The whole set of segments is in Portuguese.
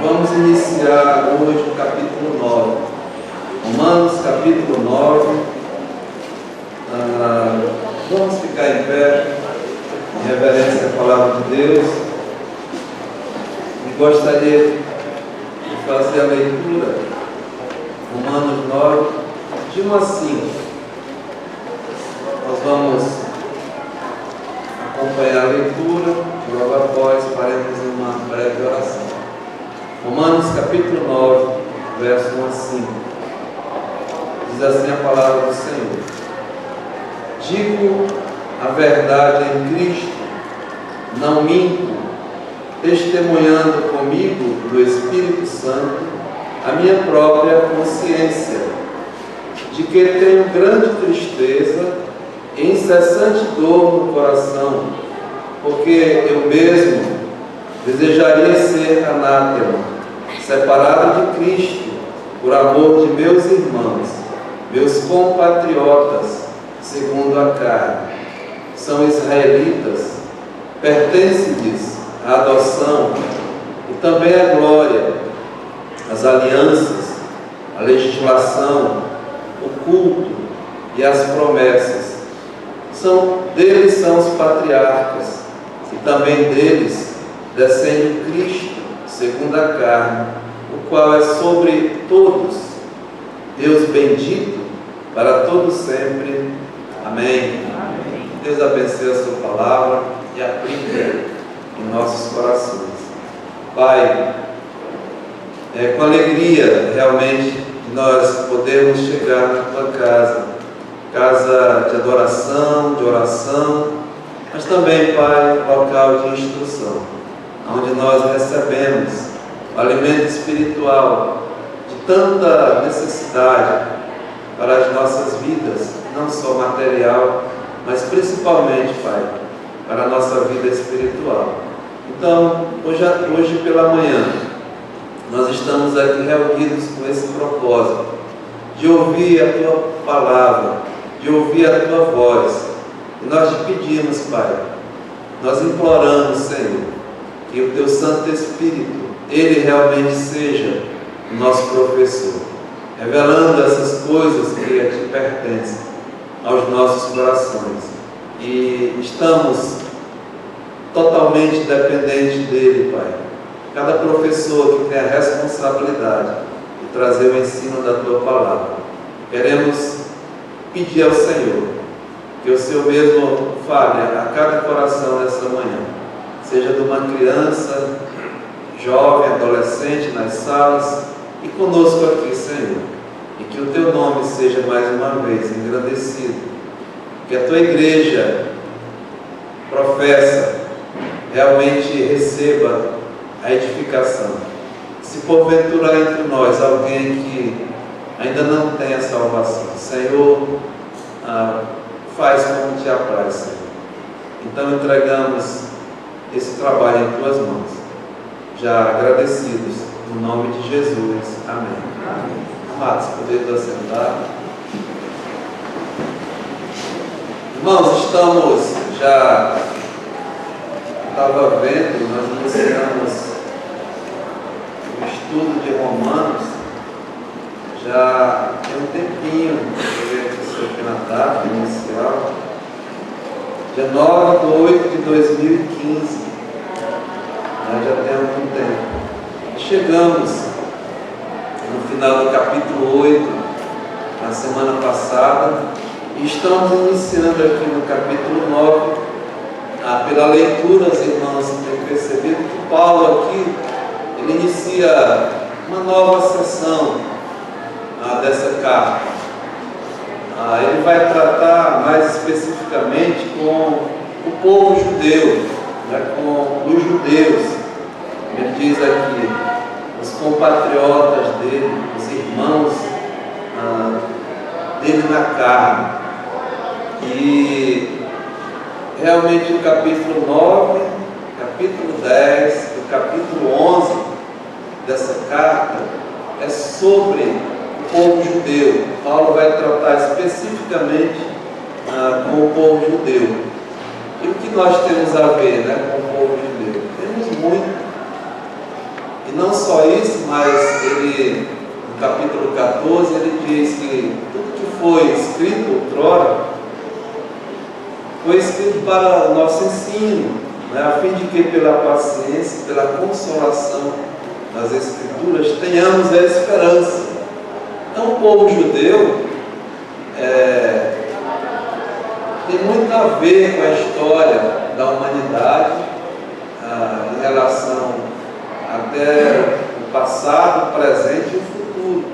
Vamos iniciar hoje o capítulo 9. Romanos, capítulo 9. Vamos ficar em pé, em reverência à palavra de Deus. E gostaria de fazer a leitura, Romanos 9, de 1 a 5. Nós vamos acompanhar a leitura, e logo após faremos uma breve oração. Romanos capítulo 9, verso 1 a 5. Diz assim a palavra do Senhor: Digo a verdade em Cristo, não minto, testemunhando comigo do Espírito Santo a minha própria consciência, de que tenho grande tristeza e incessante dor no coração, porque eu mesmo desejaria ser anátema, separado de Cristo, por amor de meus irmãos, meus compatriotas, segundo a carne. São israelitas, pertence-lhes a adoção e também a glória, as alianças, a legislação, o culto e as promessas. Deles são os patriarcas, e também deles descende o Cristo, segundo a carne, o qual é sobre todos, Deus bendito para todos sempre. Amém. Amém. Deus abençoe a sua palavra e aplique em nossos corações. Pai, é com alegria realmente que nós podemos chegar na tua casa de adoração, de oração, mas também, Pai, local de instrução, onde nós recebemos o alimento espiritual de tanta necessidade para as nossas vidas, não só material, mas principalmente, Pai, para a nossa vida espiritual. Então, hoje pela manhã, nós estamos aqui reunidos com esse propósito de ouvir a tua palavra, de ouvir a tua voz. E nós te pedimos, Pai, nós imploramos, Senhor, que o teu Santo Espírito, ele realmente seja o nosso professor, revelando essas coisas que a ti pertencem aos nossos corações. E estamos totalmente dependentes dele, Pai. Cada professor que tem a responsabilidade de trazer o ensino da tua palavra, queremos pedir ao Senhor que o Senhor mesmo fale a cada coração nessa manhã, seja de uma criança, jovem, adolescente nas salas e conosco aqui, Senhor, e que o teu nome seja mais uma vez engrandecido, que a tua igreja professa realmente receba a edificação. Se porventura entre nós alguém que ainda não tem a salvação, Senhor, faz como te apraz, Senhor. Então entregamos esse trabalho em tuas mãos, já agradecidos, no nome de Jesus. Amém. Amém. Amados, podemos assentar. Irmãos, estamos já, estava vendo, nós iniciamos o estudo de Romanos, já tem um tempinho, eu ver aqui na data inicial, dia 9 de 8 de 2015, já tem algum tempo. Chegamos no final do capítulo 8, na semana passada, e estamos iniciando aqui no capítulo 9, pela leitura, os irmãos têm percebido que Paulo aqui, ele inicia uma nova sessão dessa carta. Ele vai tratar mais especificamente com o povo judeu, com os judeus. Ele diz aqui, os compatriotas dele, os irmãos dele na carne. E realmente o capítulo 9, capítulo 10, o capítulo 11 dessa carta é sobre o povo judeu. Paulo vai tratar especificamente com o povo judeu. E o que nós temos a ver com o povo judeu? Temos muito. E não só isso, mas ele, no capítulo 14, ele diz que tudo que foi escrito outrora foi escrito para o nosso ensino, né, a fim de que pela paciência, pela consolação das Escrituras, tenhamos a esperança. Então o povo judeu tem muito a ver com a história da humanidade em relação até o passado, o presente e o futuro.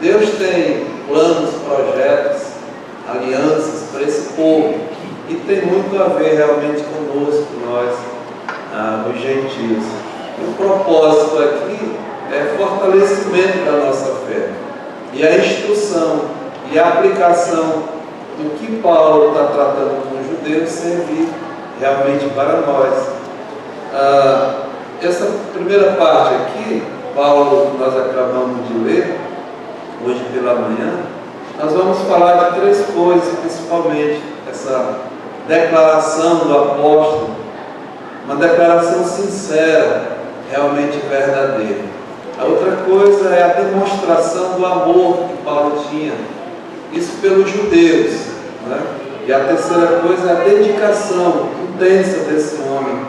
Deus tem planos, projetos, alianças para esse povo e tem muito a ver realmente conosco, nós, os gentios. E o propósito aqui é fortalecimento da nossa fé e a instrução e a aplicação do que Paulo está tratando com os judeus servir realmente para nós. Essa primeira parte aqui, Paulo, nós acabamos de ler hoje pela manhã, nós vamos falar de três coisas, principalmente essa declaração do apóstolo, uma declaração sincera, realmente verdadeira. A outra coisa é a demonstração do amor que Paulo tinha, isso pelos judeus, né? E a terceira coisa é a dedicação intensa desse homem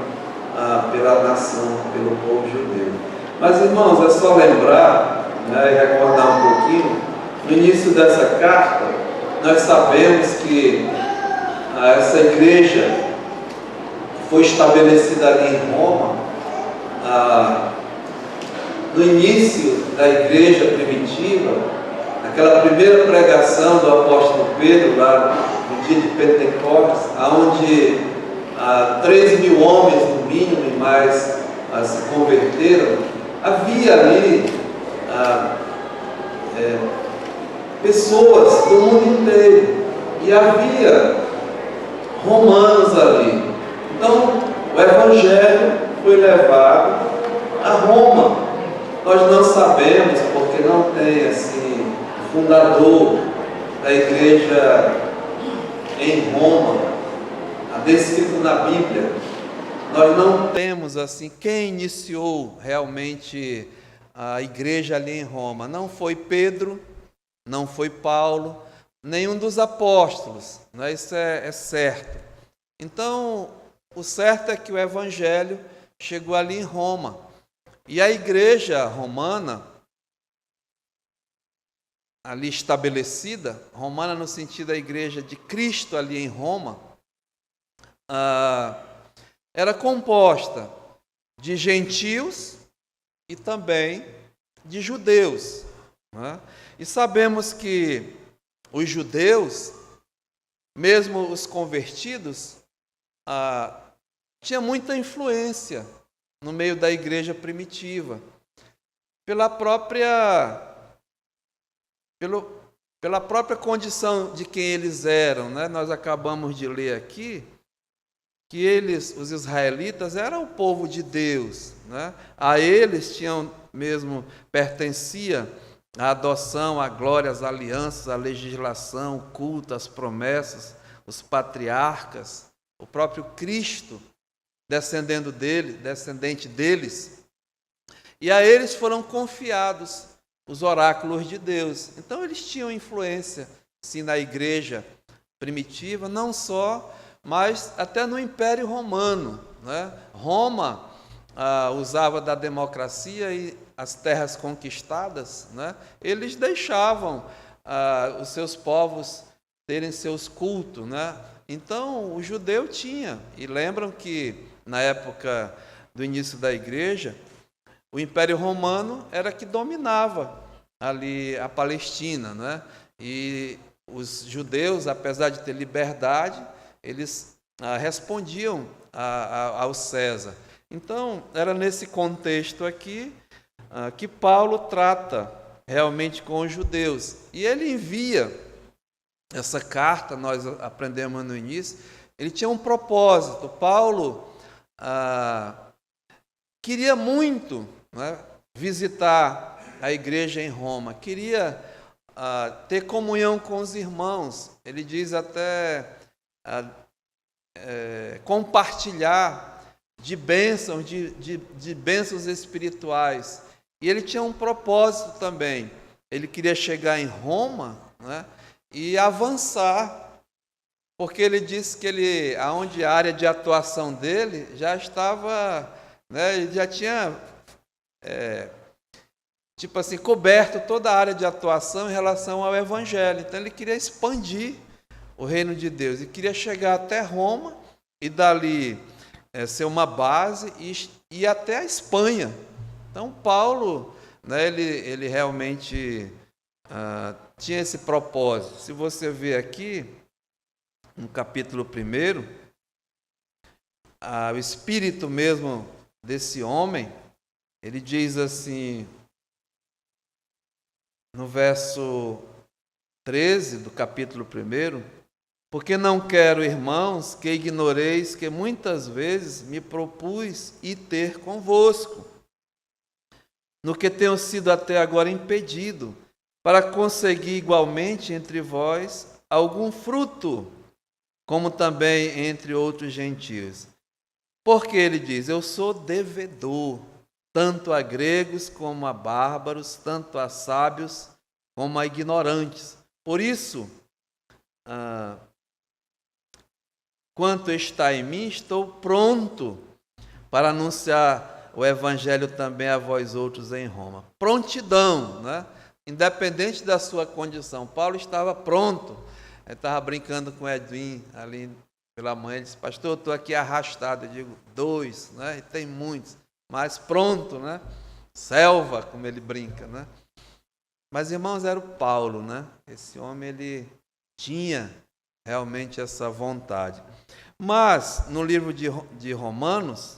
pela nação, pelo povo judeu. Mas, irmãos, é só lembrar, né, e recordar um pouquinho, no início dessa carta, nós sabemos que essa igreja foi estabelecida ali em Roma. No início da igreja primitiva, aquela primeira pregação do apóstolo Pedro, lá no dia de Pentecostes, onde 3.000 homens, no mínimo, e mais se converteram, havia ali pessoas do mundo inteiro, e havia romanos ali. Então, o Evangelho foi levado a Roma. Nós não sabemos, porque não tem assim fundador da igreja em Roma, descrito na Bíblia. Nós não temos assim quem iniciou realmente a igreja ali em Roma. Não foi Pedro, não foi Paulo, nenhum dos apóstolos, né? Isso é certo. Então, o certo é que o Evangelho chegou ali em Roma. E a igreja romana, ali estabelecida, romana no sentido da igreja de Cristo ali em Roma, era composta de gentios e também de judeus, né? E sabemos que os judeus, mesmo os convertidos, tinha muita influência no meio da igreja primitiva, pela própria condição de quem eles eram, né? Nós acabamos de ler aqui que eles, os israelitas, eram o povo de Deus, né? A eles pertencia a adoção, a glória, as alianças, a legislação, o culto, as promessas, os patriarcas, o próprio Cristo, descendente deles, e a eles foram confiados os oráculos de Deus. Então eles tinham influência, sim, na igreja primitiva, não só, mas até no Império Romano, né? Roma usava da democracia e as terras conquistadas, né? Eles deixavam os seus povos terem seus cultos, né? Então o judeu tinha, e lembram que na época do início da igreja, o Império Romano era que dominava ali a Palestina, né? E os judeus, apesar de ter liberdade, eles respondiam ao César. Então, era nesse contexto aqui que Paulo trata realmente com os judeus. E ele envia essa carta, nós aprendemos no início, ele tinha um propósito. Paulo queria muito, né, visitar a igreja em Roma, queria ter comunhão com os irmãos. Ele diz até compartilhar de bênçãos, de bênçãos espirituais. E ele tinha um propósito também. Ele queria chegar em Roma, né, e avançar, porque ele disse que aonde a área de atuação dele já estava, né, ele já tinha coberto toda a área de atuação em relação ao Evangelho. Então ele queria expandir o reino de Deus e queria chegar até Roma e dali ser uma base e ir até a Espanha. Então Paulo, né, ele realmente tinha esse propósito. Se você ver aqui, no capítulo 1, o espírito mesmo desse homem, ele diz assim, no verso 13 do capítulo 1, porque não quero, irmãos, que ignoreis que muitas vezes me propus ir ter convosco, no que tenho sido até agora impedido, para conseguir igualmente entre vós algum fruto, como também entre outros gentios. Porque ele diz, eu sou devedor, tanto a gregos como a bárbaros, tanto a sábios como a ignorantes. Por isso, quanto está em mim, estou pronto para anunciar o evangelho também a vós outros em Roma. Prontidão, né? Independente da sua condição. Paulo estava pronto. Ele estava brincando com o Edwin ali pela manhã. Ele disse, pastor, eu estou aqui arrastado. Eu digo, 2, né? E tem muitos. Mas pronto, né? Selva, como ele brinca, né? Mas, irmãos, era o Paulo, né? Esse homem, ele tinha realmente essa vontade. Mas, no livro de Romanos,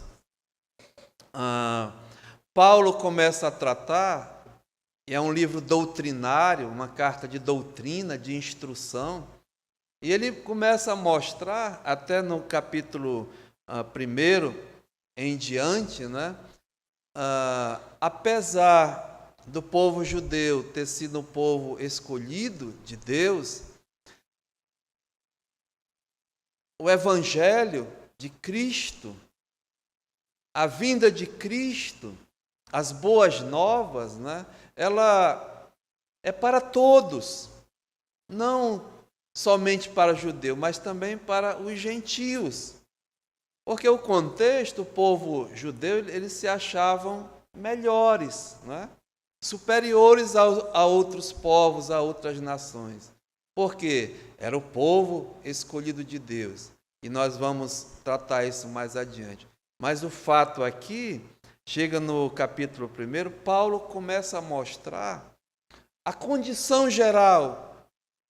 Paulo começa a tratar, e é um livro doutrinário, uma carta de doutrina, de instrução, e ele começa a mostrar, até no capítulo 1 em diante, né? Apesar do povo judeu ter sido um povo escolhido de Deus, o evangelho de Cristo, a vinda de Cristo, as boas novas, né, ela é para todos, não somente para o judeu, mas também para os gentios. Porque o contexto, o povo judeu, eles se achavam melhores, né, superiores a outros povos, a outras nações. Porque era o povo escolhido de Deus. E nós vamos tratar isso mais adiante. Mas o fato aqui, chega no capítulo 1, Paulo começa a mostrar a condição geral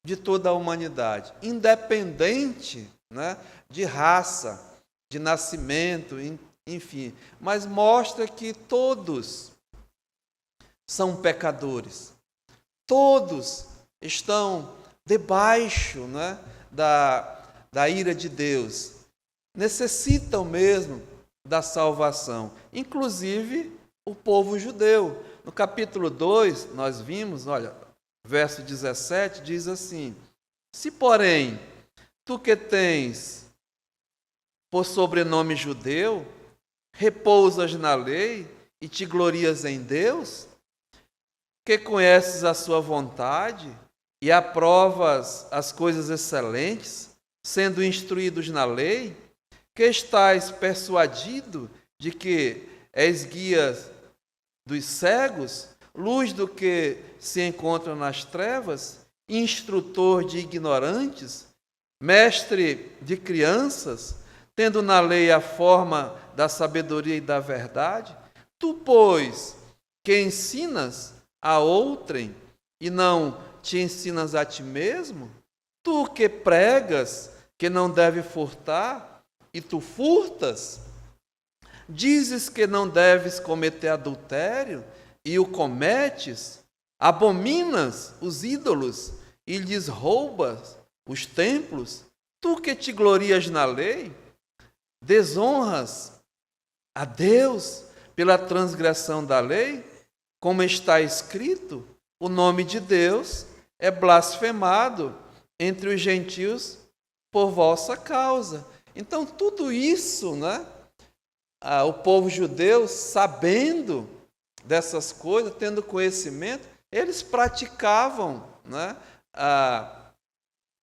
de toda a humanidade, independente, né, de raça, de nascimento, enfim. Mas mostra que todos são pecadores. Todos estão debaixo, né, da ira de Deus. Necessitam mesmo da salvação. Inclusive o povo judeu. No capítulo 2, nós vimos, olha, verso 17, diz assim, se porém, tu que tens por sobrenome judeu, repousas na lei e te glorias em Deus, que conheces a sua vontade e aprovas as coisas excelentes, sendo instruídos na lei, que estás persuadido de que és guia dos cegos, luz do que se encontra nas trevas, instrutor de ignorantes, mestre de crianças, tendo na lei a forma da sabedoria e da verdade, tu, pois, que ensinas a outrem e não te ensinas a ti mesmo, tu que pregas que não deve furtar e tu furtas, dizes que não deves cometer adultério e o cometes, abominas os ídolos e lhes roubas os templos, tu que te glorias na lei, desonras a Deus pela transgressão da lei, como está escrito, o nome de Deus é blasfemado entre os gentios por vossa causa. Então, tudo isso, né, o povo judeu, sabendo dessas coisas, tendo conhecimento, eles praticavam, né,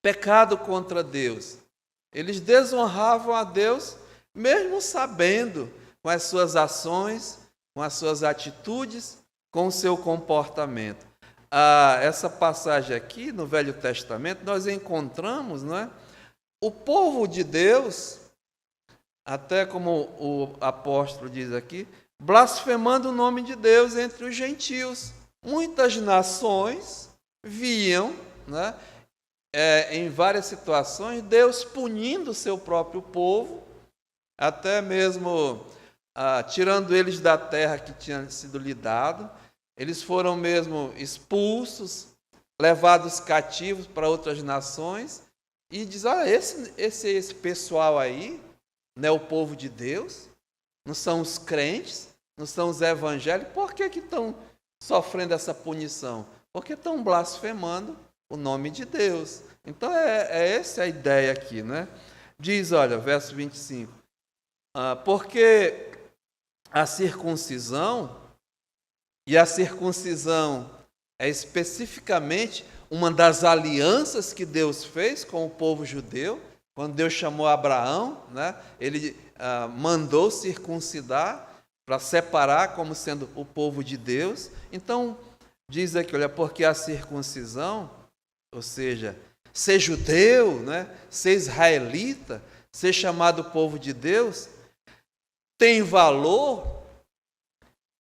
pecado contra Deus. Eles desonravam a Deus, mesmo sabendo, com as suas ações, com as suas atitudes, com o seu comportamento. Essa passagem aqui, no Velho Testamento, nós encontramos, né, o povo de Deus, até como o apóstolo diz aqui, blasfemando o nome de Deus entre os gentios. Muitas nações viam, né, em várias situações, Deus punindo o seu próprio povo, até mesmo tirando eles da terra que tinha sido lhe dado. Eles foram mesmo expulsos, levados cativos para outras nações, e diz, esse pessoal aí não é o povo de Deus, não são os crentes, não são os evangélicos, por que estão sofrendo essa punição? Porque estão blasfemando o nome de Deus. Então essa a ideia aqui, né? Diz, olha, verso 25, porque a circuncisão, e a circuncisão é especificamente uma das alianças que Deus fez com o povo judeu. Quando Deus chamou Abraão, né, ele mandou circuncidar para separar como sendo o povo de Deus. Então, diz aqui, olha, porque a circuncisão, ou seja, ser judeu, né, ser israelita, ser chamado povo de Deus, tem valor,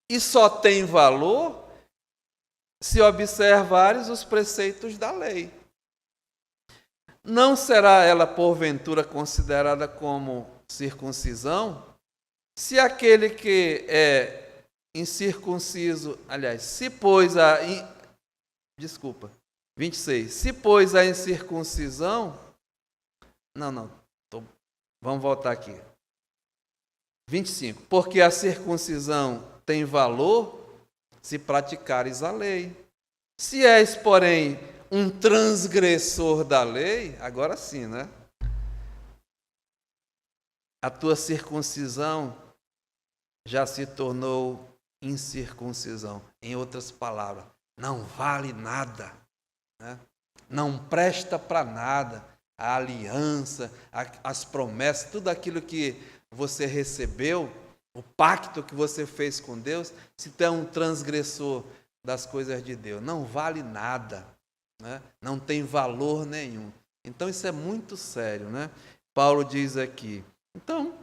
e só tem valor se observares os preceitos da lei. Não será ela, porventura, considerada como circuncisão, se aquele que é incircunciso, aliás, se pois 26, se pois a incircuncisão, vamos voltar aqui. 25, porque a circuncisão tem valor se praticares a lei. Se és, porém, um transgressor da lei, agora sim, né? A tua circuncisão já se tornou incircuncisão. Em outras palavras, não vale nada, né? Não presta para nada. A aliança, as promessas, tudo aquilo que você recebeu, o pacto que você fez com Deus, se tu é um transgressor das coisas de Deus, não vale nada, né? Não tem valor nenhum. Então isso é muito sério, né? Paulo diz aqui. Então,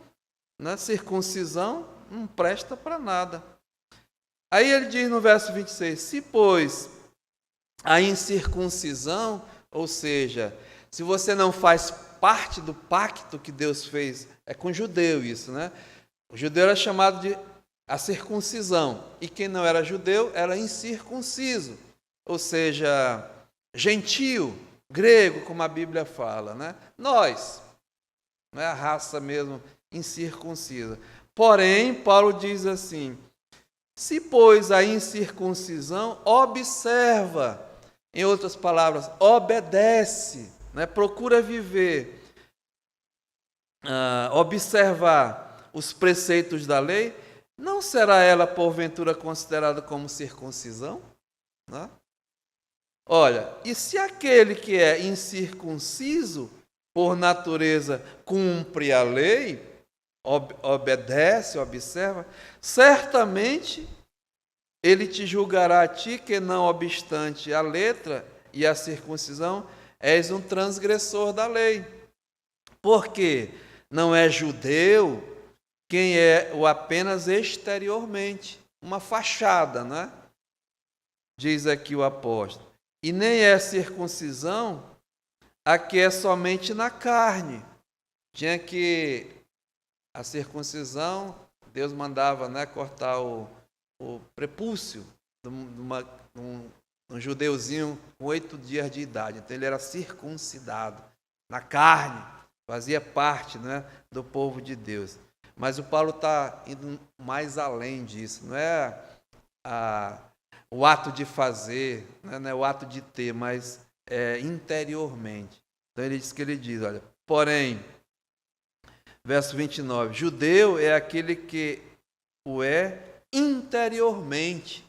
na circuncisão não presta para nada. Aí ele diz no verso 26, se pois a incircuncisão, ou seja, se você não faz parte do pacto que Deus fez, é com judeu isso, né? O judeu era chamado de a circuncisão, e quem não era judeu era incircunciso, ou seja, gentio, grego, como a Bíblia fala, né? Nós, não é a raça mesmo incircuncisa. Porém, Paulo diz assim, se pois a incircuncisão observa, em outras palavras, obedece, né? Procura viver, observar os preceitos da lei, não será ela, porventura, considerada como circuncisão? Né? Olha, e se aquele que é incircunciso, por natureza, cumpre a lei, obedece, observa, certamente ele te julgará a ti que, não obstante a letra e a circuncisão, és um transgressor da lei. Porque não é judeu quem é o apenas exteriormente, uma fachada, né? Diz aqui o apóstolo. E nem é circuncisão a que é somente na carne. Tinha que a circuncisão, Deus mandava, né, cortar o prepúcio de um judeuzinho com 8 dias de idade. Então ele era circuncidado na carne, fazia parte, né, do povo de Deus. Mas o Paulo está indo mais além disso, não é o ato de fazer, não é o ato de ter, mas interiormente. Então ele diz, olha, porém, verso 29. Judeu é aquele que o é interiormente.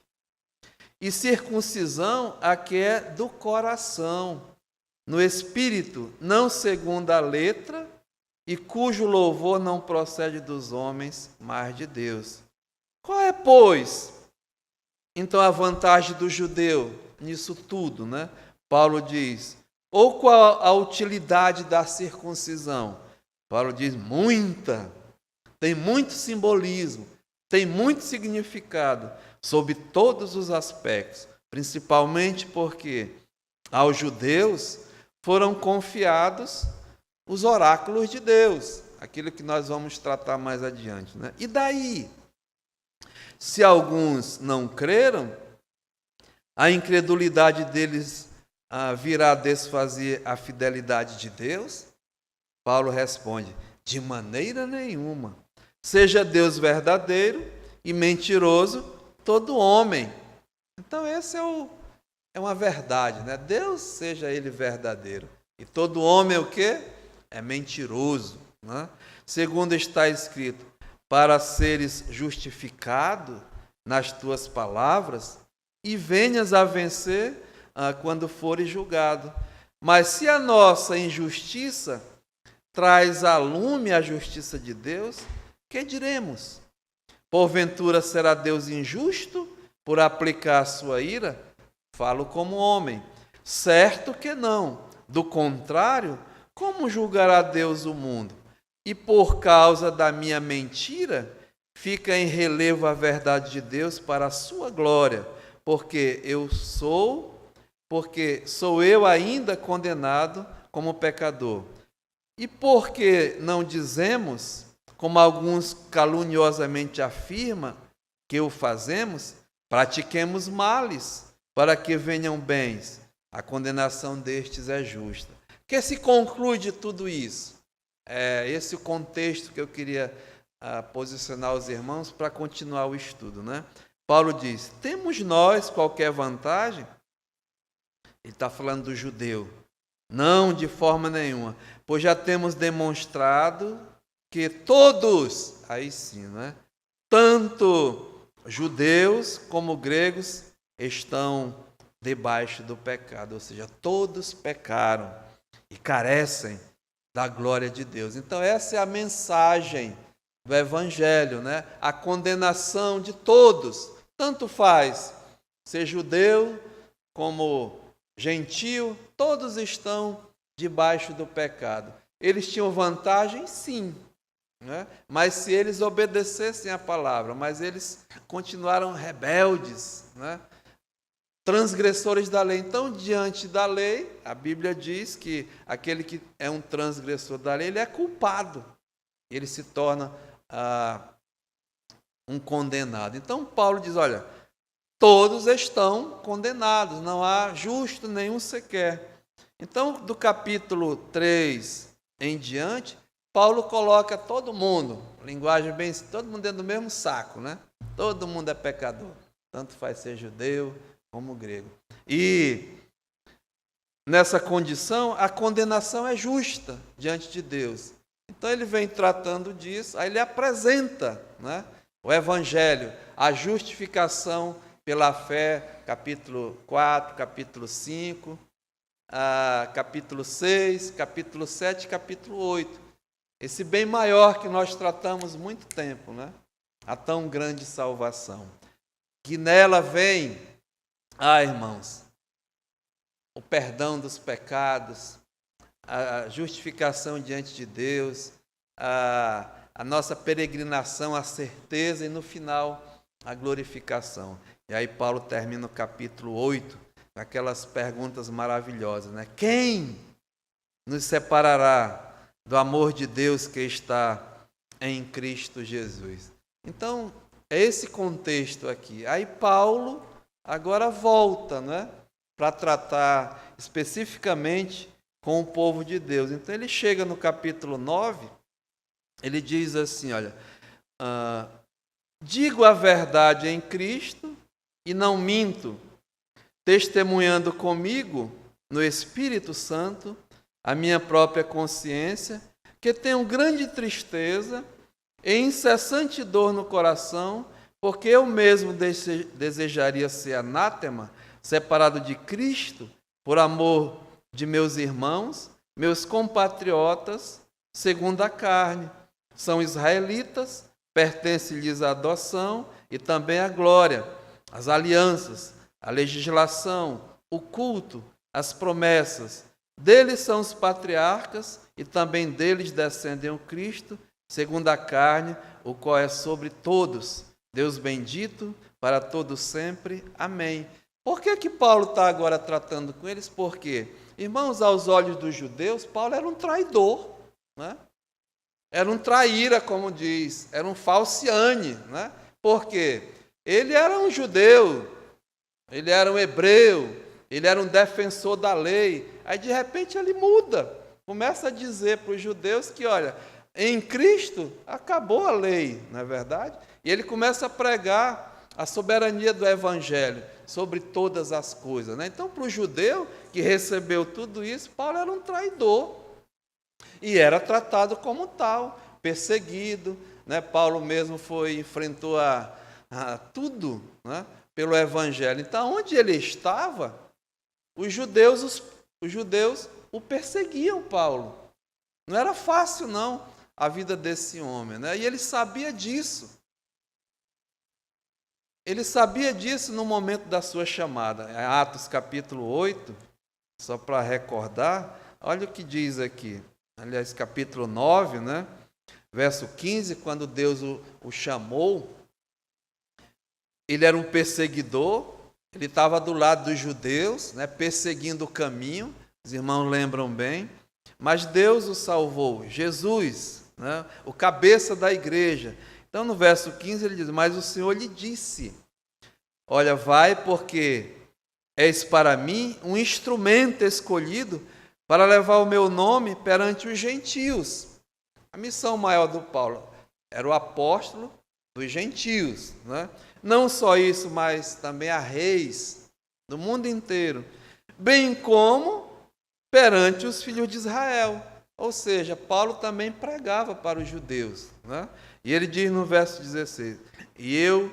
E circuncisão a que é do coração, no espírito, não segundo a letra, e cujo louvor não procede dos homens, mas de Deus. Qual é, pois, então a vantagem do judeu nisso tudo, né? Paulo diz, ou qual a utilidade da circuncisão? Paulo diz, muita, tem muito simbolismo, tem muito significado, sob todos os aspectos, principalmente porque aos judeus foram confiados os oráculos de Deus, aquilo que nós vamos tratar mais adiante, né? E daí? Se alguns não creram, a incredulidade deles virá desfazer a fidelidade de Deus? Paulo responde, de maneira nenhuma. Seja Deus verdadeiro e mentiroso todo homem. Então esse é uma verdade, né? Deus seja ele verdadeiro. E todo homem é o quê? É mentiroso, né? Segundo está escrito, para seres justificado nas tuas palavras e venhas a vencer quando fores julgado. Mas se a nossa injustiça traz a lume a justiça de Deus, que diremos? Porventura será Deus injusto por aplicar a sua ira? Falo como homem. Certo que não. Do contrário, como julgará Deus o mundo? E por causa da minha mentira, fica em relevo a verdade de Deus para a sua glória, porque sou eu ainda condenado como pecador. E porque não dizemos, como alguns caluniosamente afirmam que o fazemos, pratiquemos males, para que venham bens. A condenação destes é justa. O que se conclui de tudo isso? É esse o contexto que eu queria posicionar os irmãos para continuar o estudo, né? Paulo diz, temos nós qualquer vantagem? Ele está falando do judeu. Não, de forma nenhuma, pois já temos demonstrado que todos, aí sim, né? Tanto judeus como gregos estão debaixo do pecado, ou seja, todos pecaram e carecem da glória de Deus. Então essa é a mensagem do Evangelho, né? A condenação de todos, tanto faz ser judeu como gentio, todos estão debaixo do pecado. Eles tinham vantagem, sim, né? Mas se eles obedecessem a palavra, mas eles continuaram rebeldes, né? Transgressores da lei. Então, diante da lei, a Bíblia diz que aquele que é um transgressor da lei, ele é culpado. Ele se torna um condenado. Então, Paulo diz, olha, todos estão condenados, não há justo nenhum sequer. Então, do capítulo 3 em diante, Paulo coloca todo mundo, linguagem bem, todo mundo dentro do mesmo saco, né? Todo mundo é pecador, tanto faz ser judeu como grego. E nessa condição, a condenação é justa diante de Deus. Então ele vem tratando disso, aí ele apresenta, né, o Evangelho, a justificação pela fé, capítulo 4, capítulo 5, capítulo 6, capítulo 7, capítulo 8. Esse bem maior que nós tratamos muito tempo, né? A tão grande salvação. Que nela vem, irmãos, o perdão dos pecados, a justificação diante de Deus, a nossa peregrinação, a certeza e no final a glorificação. E aí Paulo termina o capítulo 8 com aquelas perguntas maravilhosas, né? Quem nos separará do amor de Deus que está em Cristo Jesus? Então, é esse contexto aqui. Aí Paulo agora volta, né, para tratar especificamente com o povo de Deus. Então ele chega no capítulo 9, ele diz assim, olha, digo a verdade em Cristo e não minto, testemunhando comigo no Espírito Santo a minha própria consciência, que tenho grande tristeza e incessante dor no coração, porque eu mesmo desejaria ser anátema, separado de Cristo, por amor de meus irmãos, meus compatriotas, segundo a carne. São israelitas, pertence-lhes a adoção e também a glória, as alianças, a legislação, o culto, as promessas. Deles são os patriarcas e também deles descendem o Cristo, segundo a carne, o qual é sobre todos. Deus bendito para todos sempre. Amém. Por que Paulo está agora tratando com eles? Porque, irmãos, aos olhos dos judeus, Paulo era um traidor, né? Era um traíra, como diz, era um falciane, né? Porque ele era um judeu, ele era um hebreu, ele era um defensor da lei. Aí, de repente, ele muda, começa a dizer para os judeus que, olha, em Cristo acabou a lei, não é verdade? E ele começa a pregar a soberania do Evangelho sobre todas as coisas, né? Então, para o judeu que recebeu tudo isso, Paulo era um traidor e era tratado como tal, perseguido, né? Paulo mesmo enfrentou a tudo, né? Pelo Evangelho. Então, onde ele estava, os judeus o perseguiam, Paulo. Não era fácil, não, a vida desse homem, né? E ele sabia disso. Ele sabia disso no momento da sua chamada. Em Atos capítulo 8, só para recordar, olha o que diz aqui. Aliás, capítulo 9, né? Verso 15, quando Deus o chamou, ele era um perseguidor, ele estava do lado dos judeus, né? Perseguindo o caminho, os irmãos lembram bem, mas Deus o salvou, Jesus, né? O cabeça da igreja. Então, no verso 15, ele diz, mas o Senhor lhe disse, olha, vai, porque és para mim um instrumento escolhido para levar o meu nome perante os gentios. A missão maior do Paulo era o apóstolo dos gentios, né? Não só isso, mas também a reis do mundo inteiro, bem como perante os filhos de Israel. Ou seja, Paulo também pregava para os judeus, né? E ele diz no verso 16, e eu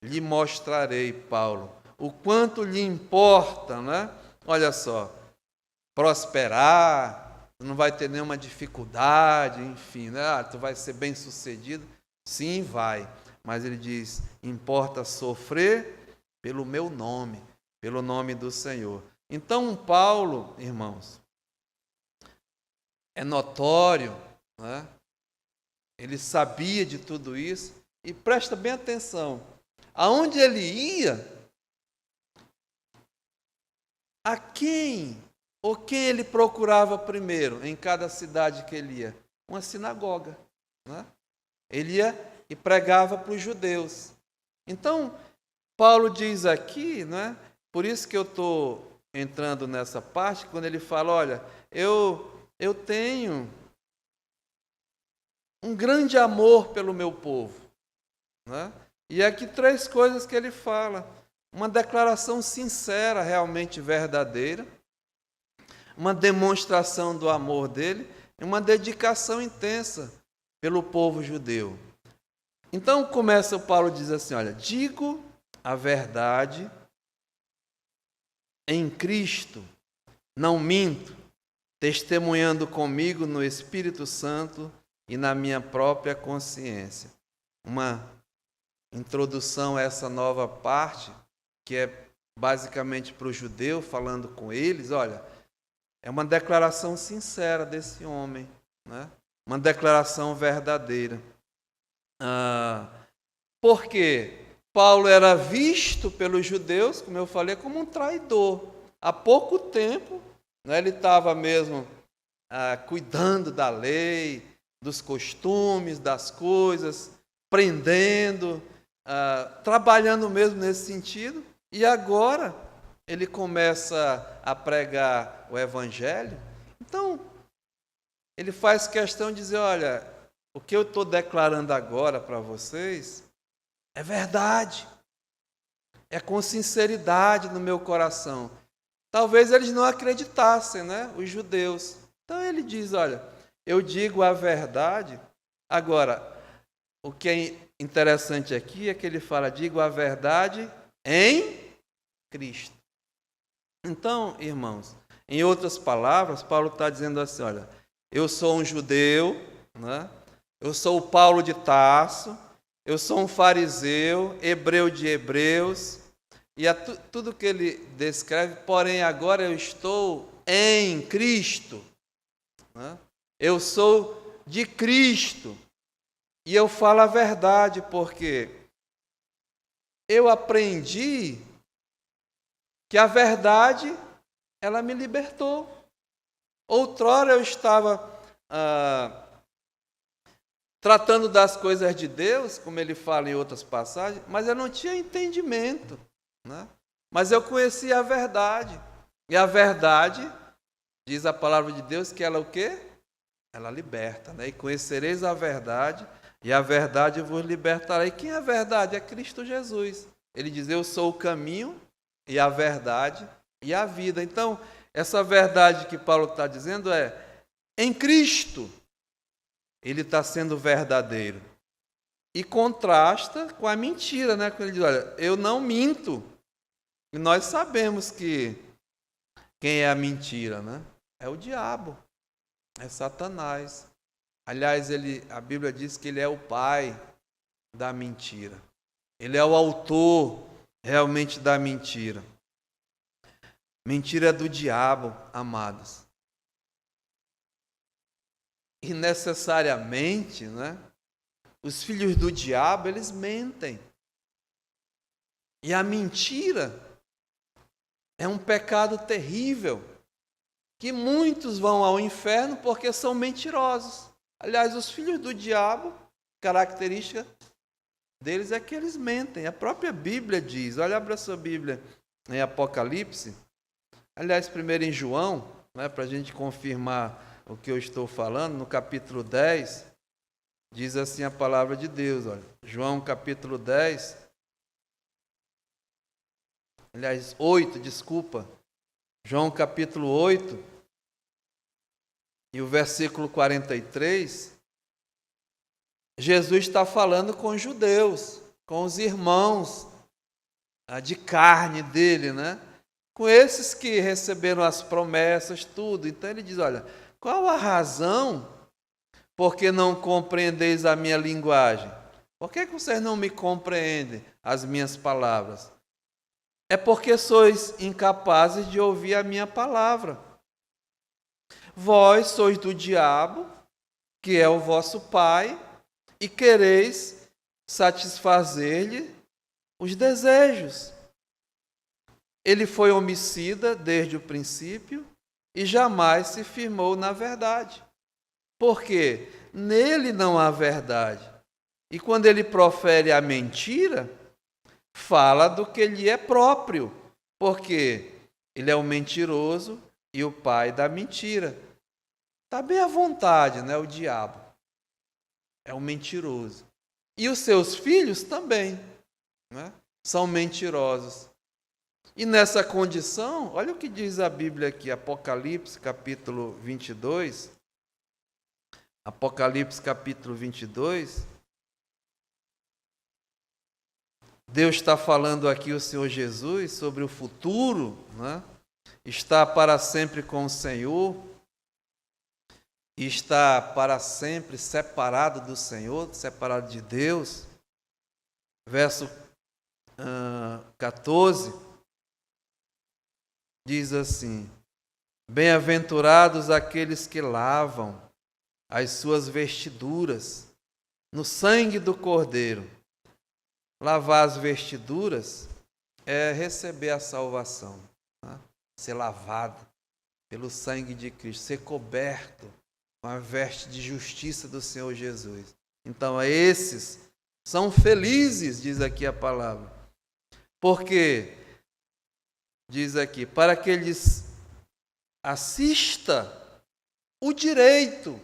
lhe mostrarei, Paulo, o quanto lhe importa, né? Olha só, prosperar, não vai ter nenhuma dificuldade, enfim, né? Tu vai ser bem sucedido. Sim, vai. Mas ele diz, importa sofrer pelo meu nome, pelo nome do Senhor. Então, Paulo, irmãos, é notório, né? Ele sabia de tudo isso, e presta bem atenção, aonde ele ia, a quem ele procurava primeiro, em cada cidade que ele ia? Uma sinagoga, né? Ele ia e pregava para os judeus. Então, Paulo diz aqui, né? Por isso que eu estou entrando nessa parte, quando ele fala, olha, eu tenho um grande amor pelo meu povo, né? E aqui 3 coisas que ele fala. Uma declaração sincera, realmente verdadeira, uma demonstração do amor dele e uma dedicação intensa pelo povo judeu. Então começa o Paulo diz assim, olha, digo a verdade em Cristo, não minto, testemunhando comigo no Espírito Santo e na minha própria consciência. Uma introdução a essa nova parte, que é basicamente para o judeu, falando com eles, olha, é uma declaração sincera desse homem, né? Uma declaração verdadeira. Porque Paulo era visto pelos judeus, como eu falei, como um traidor. Há pouco tempo, né, ele estava mesmo cuidando da lei, dos costumes, das coisas, prendendo, trabalhando mesmo nesse sentido. E agora ele começa a pregar o Evangelho. Então, ele faz questão de dizer, olha, o que eu estou declarando agora para vocês é verdade. É com sinceridade no meu coração. Talvez eles não acreditassem, né? Os judeus. Então ele diz, olha, eu digo a verdade. Agora, o que é interessante aqui é que ele fala, digo a verdade em Cristo. Então, irmãos, em outras palavras, Paulo está dizendo assim, olha, eu sou um judeu, né? Eu sou o Paulo de Tarso, eu sou um fariseu, hebreu de hebreus, e tudo que ele descreve, porém agora eu estou em Cristo, né? Eu sou de Cristo, e eu falo a verdade, porque eu aprendi que a verdade, ela me libertou. Outrora eu estava tratando das coisas de Deus, como ele fala em outras passagens, mas eu não tinha entendimento, né? Mas eu conhecia a verdade. E a verdade, diz a palavra de Deus, que ela o quê? Ela liberta, né? E conhecereis a verdade, e a verdade vos libertará. E quem é a verdade? É Cristo Jesus. Ele diz, eu sou o caminho e a verdade e a vida. Então, essa verdade que Paulo está dizendo é, em Cristo, ele está sendo verdadeiro. E contrasta com a mentira, né? Quando ele diz, olha, eu não minto. E nós sabemos que quem é a mentira, né? É o diabo, é Satanás. Aliás, a Bíblia diz que ele é o pai da mentira. Ele é o autor realmente da mentira. Mentira é do diabo, amados. E necessariamente, né, os filhos do diabo, eles mentem. E a mentira é um pecado terrível, que muitos vão ao inferno porque são mentirosos. Aliás, os filhos do diabo, característica deles é que eles mentem. A própria Bíblia diz, olha, abra sua Bíblia em Apocalipse, aliás, primeiro em João, né, para a gente confirmar o que eu estou falando, no capítulo 10, diz assim a palavra de Deus, olha, João capítulo 10, aliás, 8, desculpa, João capítulo 8, e o versículo 43, Jesus está falando com os judeus, com os irmãos de carne dele, né? Com esses que receberam as promessas, tudo. Então ele diz, olha, qual a razão porque não compreendeis a minha linguagem? Por que vocês não me compreendem as minhas palavras? É porque sois incapazes de ouvir a minha palavra. Vós sois do diabo, que é o vosso pai, e quereis satisfazer-lhe os desejos. Ele foi homicida desde o princípio e jamais se firmou na verdade. Porque nele não há verdade. E quando ele profere a mentira, fala do que lhe é próprio, porque ele é o mentiroso e o pai da mentira. Está bem à vontade, né? O diabo é o mentiroso. E os seus filhos também, né? São mentirosos. E nessa condição, olha o que diz a Bíblia aqui, Apocalipse capítulo 22. Apocalipse capítulo 22. Deus está falando aqui, o Senhor Jesus, sobre o futuro, né? Está para sempre com o Senhor, e está para sempre separado do Senhor, separado de Deus. Verso 14, diz assim, bem-aventurados aqueles que lavam as suas vestiduras no sangue do Cordeiro. Lavar as vestiduras é receber a salvação, né? Ser lavado pelo sangue de Cristo, ser coberto com a veste de justiça do Senhor Jesus. Então, esses são felizes, diz aqui a palavra, porque, diz aqui, para que lhes assista o direito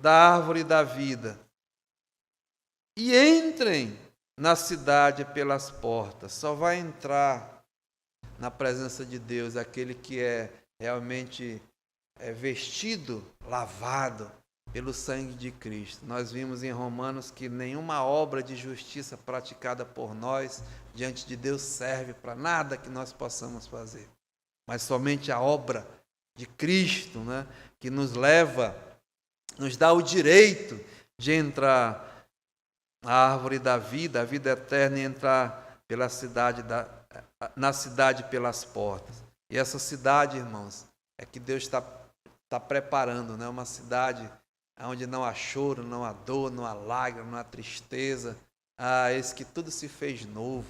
da árvore da vida e entrem na cidade pelas portas. Só vai entrar na presença de Deus aquele que é realmente vestido, lavado pelo sangue de Cristo. Nós vimos em Romanos que nenhuma obra de justiça praticada por nós diante de Deus serve para nada que nós possamos fazer, mas somente a obra de Cristo, né, que nos leva, nos dá o direito de entrar na árvore da vida, a vida eterna, e entrar pela na cidade pelas portas. E essa cidade, irmãos, é que Deus está preparando, né, uma cidade onde não há choro, não há dor, não há lágrima, não há tristeza. Eis que tudo se fez novo.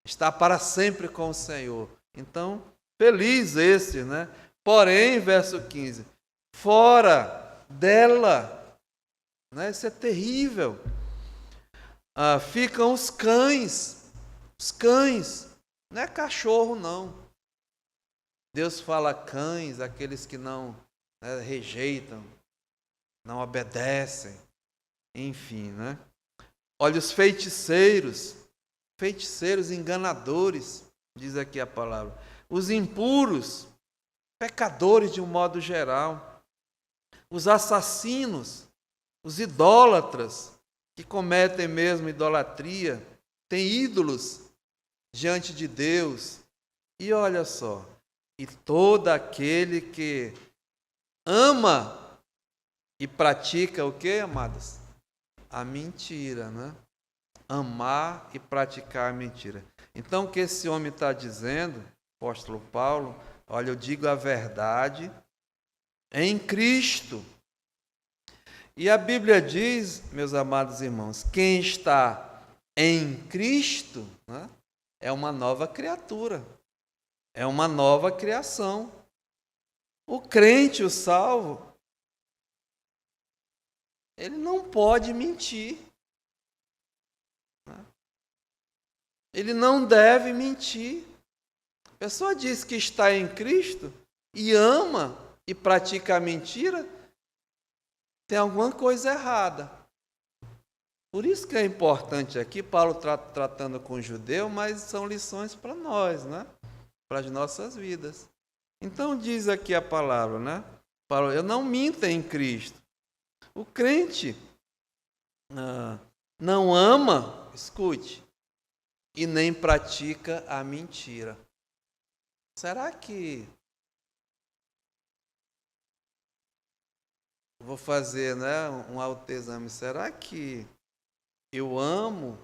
Está para sempre com o Senhor. Então, feliz esses, né? Porém, verso 15, fora dela, né? Isso é terrível. Ficam os cães, não é cachorro, não. Deus fala cães, aqueles que não, né, rejeitam, não obedecem, enfim, né? Olha, os feiticeiros enganadores, diz aqui a palavra, os impuros, pecadores de um modo geral, os assassinos, os idólatras, que cometem mesmo idolatria, têm ídolos diante de Deus. E olha só, e todo aquele que ama e pratica o que, amados? A mentira, né? Amar e praticar a mentira. Então, o que esse homem está dizendo, apóstolo Paulo, olha, eu digo a verdade em Cristo. E a Bíblia diz, meus amados irmãos, quem está em Cristo, né, é uma nova criatura, é uma nova criação. O crente, o salvo, ele não pode mentir. Ele não deve mentir. A pessoa diz que está em Cristo e ama e pratica a mentira, tem alguma coisa errada. Por isso que é importante aqui, Paulo tratando com o judeu, mas são lições para nós, né? Para as nossas vidas. Então diz aqui a palavra, né? Paulo, eu não minto em Cristo. O crente não ama, escute, e nem pratica a mentira. Será que vou fazer, né, um autoexame? Será que eu amo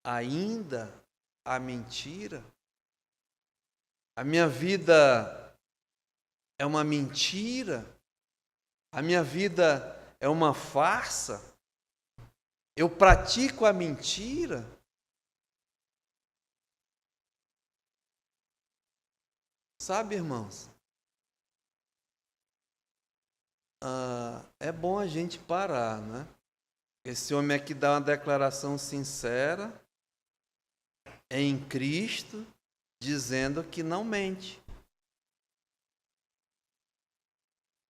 ainda a mentira? A minha vida é uma mentira? A minha vida é uma farsa? Eu pratico a mentira? Sabe, irmãos, é bom a gente parar, né? Esse homem aqui dá uma declaração sincera em Cristo, dizendo que não mente.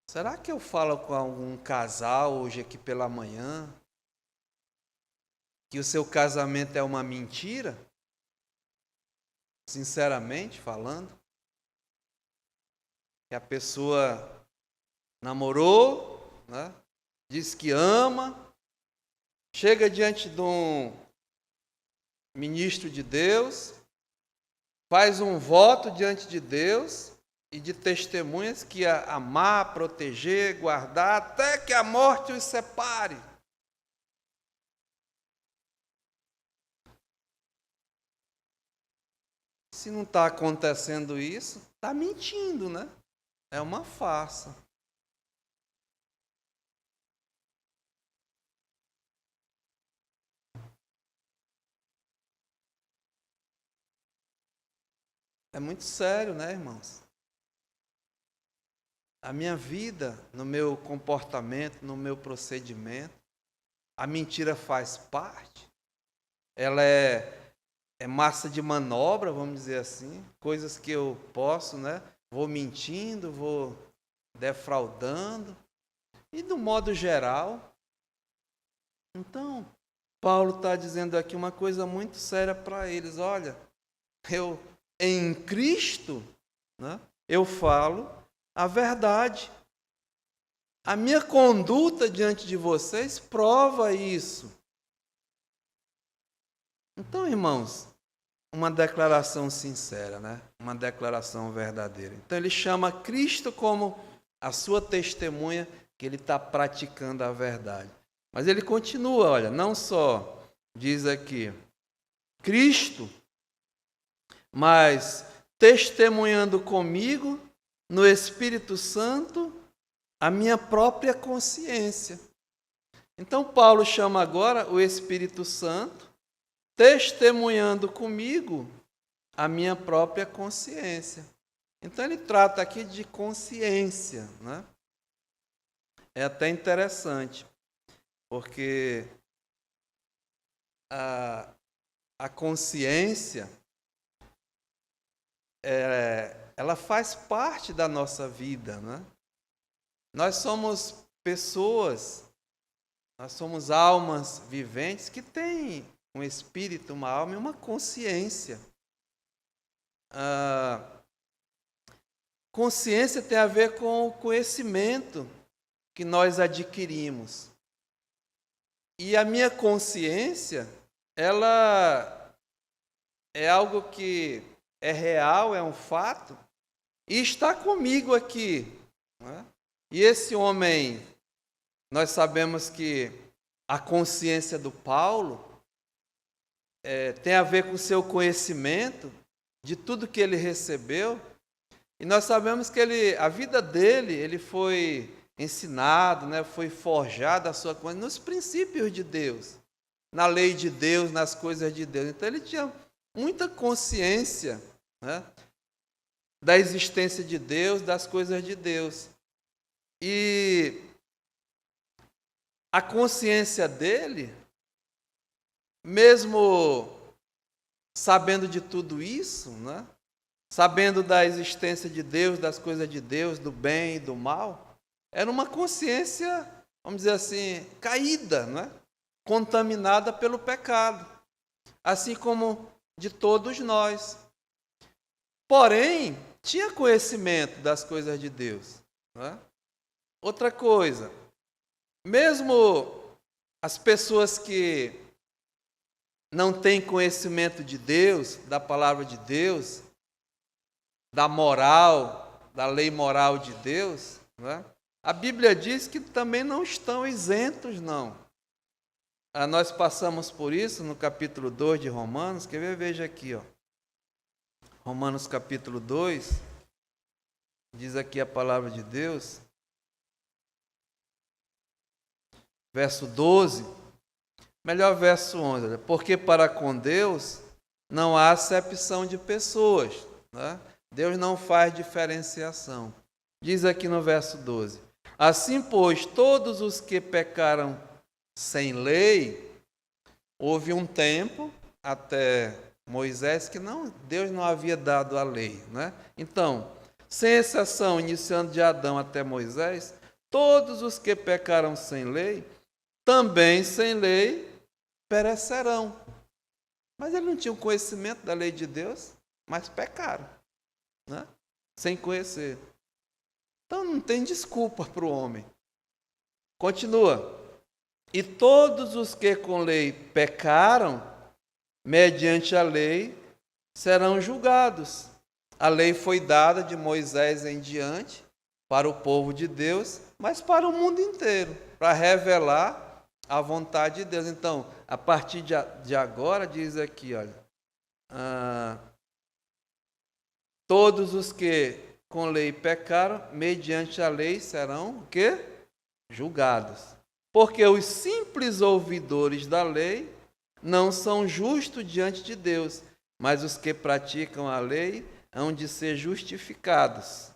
Será que eu falo com algum casal hoje aqui pela manhã que o seu casamento é uma mentira? Sinceramente falando? Que a pessoa namorou, né? Diz que ama, chega diante de um ministro de Deus, faz um voto diante de Deus e de testemunhas que ia amar, proteger, guardar, até que a morte os separe. Se não está acontecendo isso, está mentindo, né? É uma farsa. É muito sério, né, irmãos? A minha vida, no meu comportamento, no meu procedimento, a mentira faz parte. Ela é massa de manobra, vamos dizer assim. Coisas que eu posso, né? Vou mentindo, vou defraudando. E do modo geral. Então, Paulo está dizendo aqui uma coisa muito séria para eles. Olha, eu em Cristo, né, eu falo a verdade. A minha conduta diante de vocês prova isso. Então, irmãos, uma declaração sincera, né? Uma declaração verdadeira. Então, ele chama Cristo como a sua testemunha, que ele está praticando a verdade. Mas ele continua, olha, não só diz aqui Cristo, mas testemunhando comigo no Espírito Santo a minha própria consciência. Então, Paulo chama agora o Espírito Santo, testemunhando comigo a minha própria consciência. Então, ele trata aqui de consciência, né? É até interessante, porque a consciência, ela faz parte da nossa vida, né? Nós somos pessoas, nós somos almas viventes que têm um espírito, uma alma e uma consciência. Consciência tem a ver com o conhecimento que nós adquirimos. E a minha consciência, ela é algo que é real, é um fato, e está comigo aqui, né? E esse homem, nós sabemos que a consciência do Paulo tem a ver com o seu conhecimento de tudo que ele recebeu, e nós sabemos que a vida dele, ele foi ensinado, né, foi forjado a sua consciência nos princípios de Deus, na lei de Deus, nas coisas de Deus. Então ele tinha muita consciência, né, da existência de Deus, das coisas de Deus. E a consciência dele, mesmo sabendo de tudo isso, né, sabendo da existência de Deus, das coisas de Deus, do bem e do mal, era uma consciência, vamos dizer assim, caída, né, contaminada pelo pecado, assim como de todos nós. Porém, tinha conhecimento das coisas de Deus, né? Outra coisa, mesmo as pessoas que não têm conhecimento de Deus, da palavra de Deus, da moral, da lei moral de Deus, né? A Bíblia diz que também não estão isentos, não. Nós passamos por isso no capítulo 2 de Romanos. Quer ver? Veja aqui, ó. Romanos capítulo 2, diz aqui a palavra de Deus, verso 12, melhor verso 11, porque para com Deus não há acepção de pessoas, né? Deus não faz diferenciação. Diz aqui no verso 12, assim, pois, todos os que pecaram sem lei, houve um tempo, até Moisés, que Deus não havia dado a lei, né? Então, sem exceção, iniciando de Adão até Moisés, todos os que pecaram sem lei, também sem lei, perecerão. Mas eles não tinham conhecimento da lei de Deus, mas pecaram, né? Sem conhecer. Então não tem desculpa para o homem. Continua. E todos os que com lei pecaram, mediante a lei, serão julgados. A lei foi dada de Moisés em diante para o povo de Deus, mas para o mundo inteiro, para revelar a vontade de Deus. Então, a partir de agora, diz aqui, olha, todos os que com lei pecaram, mediante a lei serão o quê? Julgados. Porque os simples ouvidores da lei não são justos diante de Deus, mas os que praticam a lei hão de ser justificados.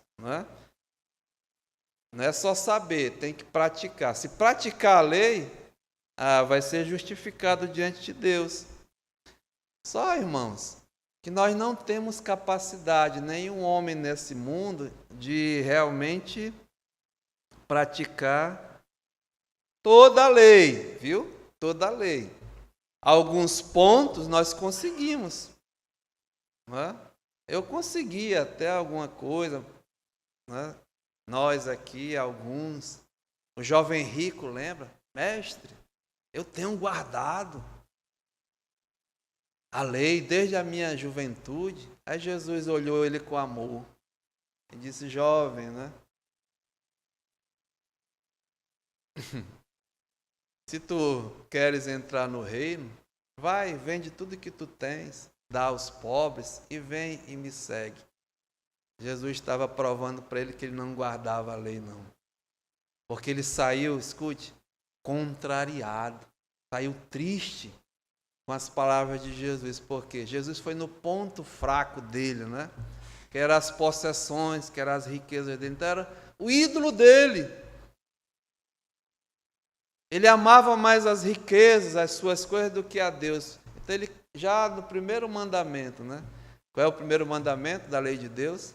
Não é só saber, tem que praticar. Se praticar a lei, vai ser justificado diante de Deus. Só, irmãos, que nós não temos capacidade, nenhum homem nesse mundo, de realmente praticar toda a lei, viu? Toda a lei. Alguns pontos nós conseguimos. Eu consegui até alguma coisa, nós aqui, alguns, O jovem rico, lembra? Mestre, eu tenho guardado a lei desde a minha juventude. Aí Jesus olhou ele com amor e disse: jovem, né? Se tu queres entrar no reino, vai, vende tudo que tu tens, dá aos pobres e vem e me segue. Jesus estava provando para ele que ele não guardava a lei, não. Porque ele saiu, escute, contrariado, saiu triste com as palavras de Jesus. Porque Jesus foi no ponto fraco dele, né? Que eram as possessões, que eram as riquezas dele. Então era o ídolo dele. Ele amava mais as riquezas, as suas coisas, do que a Deus. Então ele, já no primeiro mandamento, né? Qual é o primeiro mandamento da lei de Deus?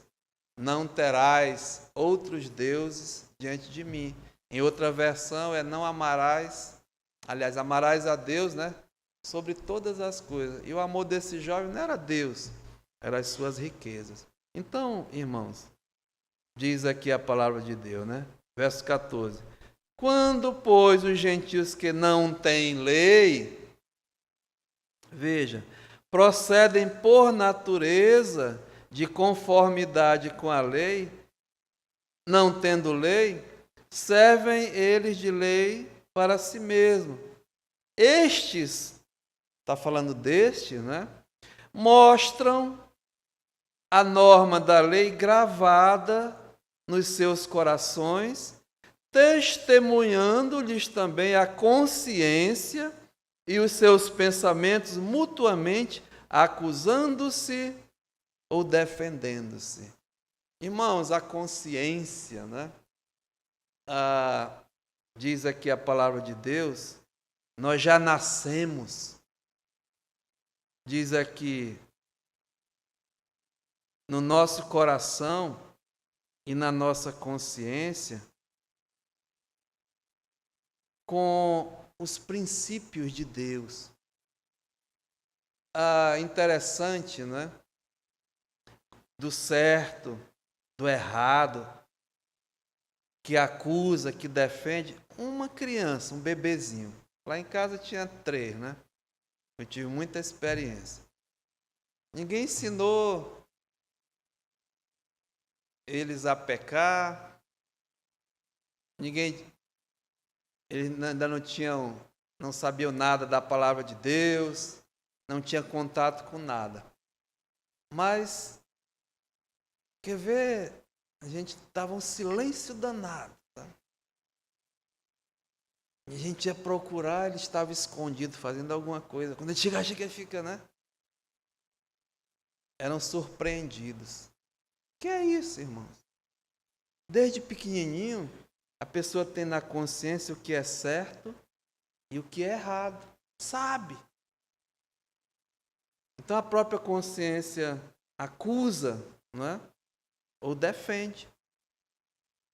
Não terás outros deuses diante de mim. Em outra versão é não amarás, aliás, amarás a Deus, né? Sobre todas as coisas. E o amor desse jovem não era Deus, eram as suas riquezas. Então, irmãos, diz aqui a palavra de Deus, né? Verso 14. Quando, pois, os gentios que não têm lei, veja, procedem por natureza de conformidade com a lei, não tendo lei, servem eles de lei para si mesmos. Estes, está falando deste, né? Mostram a norma da lei gravada nos seus corações, testemunhando-lhes também a consciência e os seus pensamentos mutuamente, acusando-se ou defendendo-se. Irmãos, a consciência, né? Diz aqui a palavra de Deus, nós já nascemos. Diz aqui, no nosso coração e na nossa consciência, com os princípios de Deus. Interessante, né? Do certo, do errado, que acusa, que defende. Uma criança, um bebezinho. Lá em casa tinha 3, né? Eu tive muita experiência. Ninguém ensinou eles a pecar. Eles ainda não sabiam nada da palavra de Deus, não tinham contato com nada. Mas, quer ver, a gente estava um silêncio danado. Tá? E a gente ia procurar, ele estava escondido, fazendo alguma coisa. Quando a gente chega, que fica, né? Eram surpreendidos. Que é isso, irmãos? Desde pequenininho, a pessoa tem na consciência o que é certo e o que é errado. Sabe. Então a própria consciência acusa, não é? Ou defende.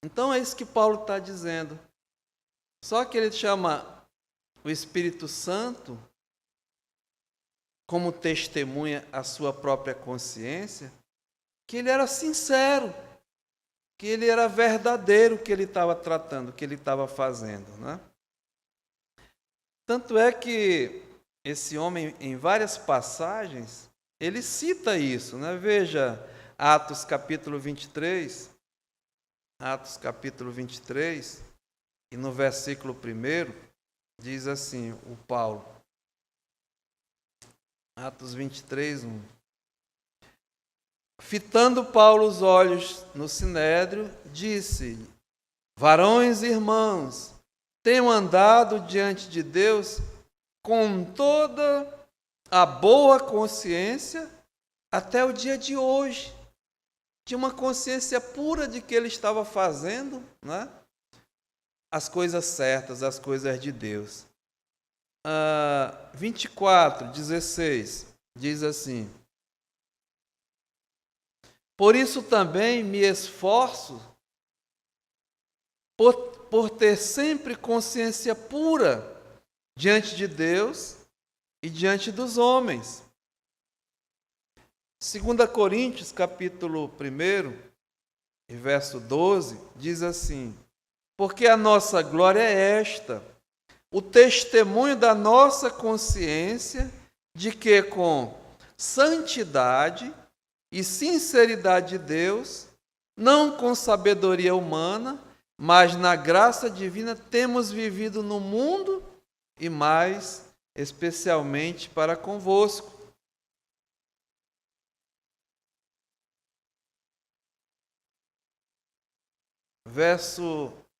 Então é isso que Paulo está dizendo. Só que ele chama o Espírito Santo como testemunha a sua própria consciência, que ele era sincero, que ele era verdadeiro, que ele estava tratando, que ele estava fazendo, né? Tanto é que esse homem, em várias passagens, ele cita isso, né? Veja, Atos capítulo 23, e no versículo 1, diz assim, o Paulo, Atos 23, 1. Fitando Paulo os olhos no sinédrio, disse: varões e irmãos, tenho andado diante de Deus com toda a boa consciência até o dia de hoje. Tinha uma consciência pura de que ele estava fazendo, né? As coisas certas, as coisas de Deus. 24:16 diz assim: por isso também me esforço por ter sempre consciência pura diante de Deus e diante dos homens. 2 Coríntios, capítulo 1, e verso 12, diz assim: porque a nossa glória é esta, o testemunho da nossa consciência de que com santidade e sinceridade de Deus, não com sabedoria humana, mas na graça divina, temos vivido no mundo e mais especialmente para convosco.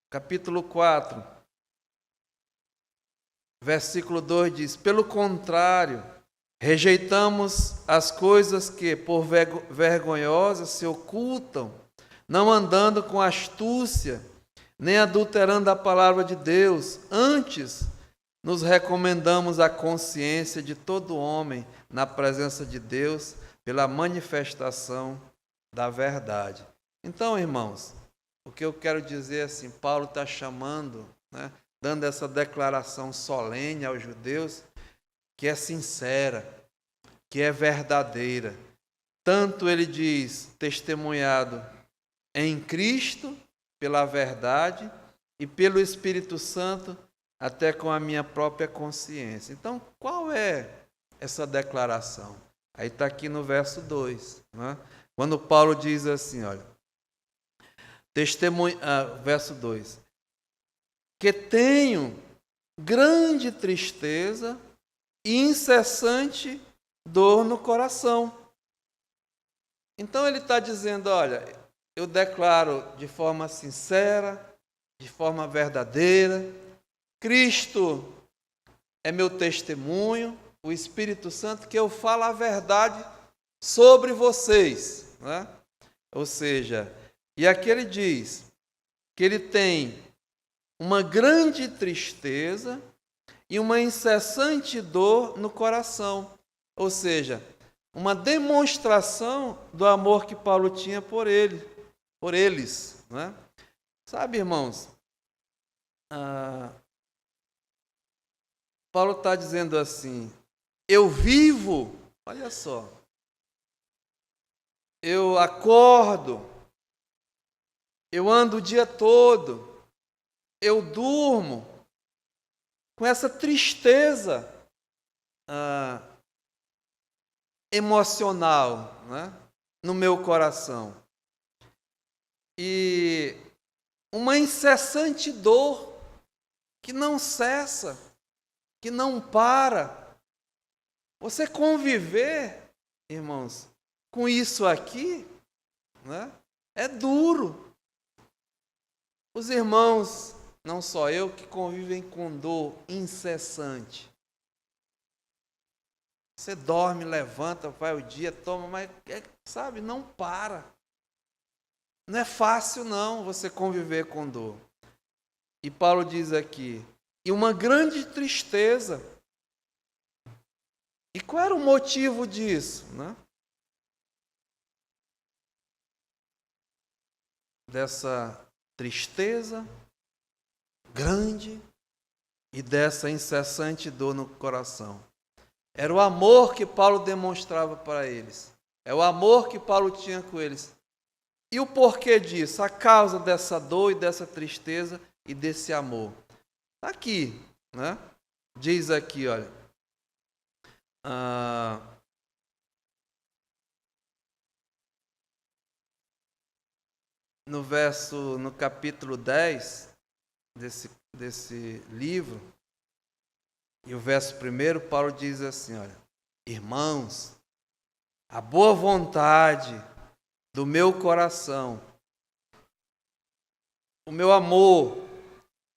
Capítulo 4, versículo 2 diz: pelo contrário, rejeitamos as coisas que por vergonhosas se ocultam, não andando com astúcia, nem adulterando a palavra de Deus. Antes, nos recomendamos a consciência de todo homem na presença de Deus pela manifestação da verdade. Então, irmãos, o que eu quero dizer é assim, Paulo está chamando, dando essa declaração solene aos judeus, que é sincera, que é verdadeira. Tanto ele diz, testemunhado em Cristo, pela verdade, e pelo Espírito Santo, até com a minha própria consciência. Então, qual é essa declaração? Aí está aqui no verso 2, quando Paulo diz assim, olha, verso 2, que tenho grande tristeza e incessante dor no coração. Então ele está dizendo, olha, eu declaro de forma sincera, de forma verdadeira, Cristo é meu testemunho, o Espírito Santo, que eu falo a verdade sobre vocês. Ou seja, e aqui ele diz que ele tem uma grande tristeza e uma incessante dor no coração. Ou seja, uma demonstração do amor que Paulo tinha por eles. Sabe, irmãos, Paulo está dizendo assim, eu vivo, olha só, eu acordo, eu ando o dia todo, eu durmo com essa tristeza emocional, no meu coração. E uma incessante dor que não cessa, que não para. Você conviver, irmãos, com isso aqui, é duro. Os irmãos, não só eu, que convivem com dor incessante. Você dorme, levanta, vai o dia, toma, mas, sabe, não para. Não é fácil, não, você conviver com dor. E Paulo diz aqui, e uma grande tristeza. E qual era o motivo disso? Dessa tristeza grande e dessa incessante dor no coração. Era o amor que Paulo demonstrava para eles. É o amor que Paulo tinha com eles. E o porquê disso? A causa dessa dor e dessa tristeza e desse amor. Aqui, diz aqui, olha. No capítulo 10 desse livro, e o verso 1, Paulo diz assim, olha, irmãos, a boa vontade do meu coração, o meu amor,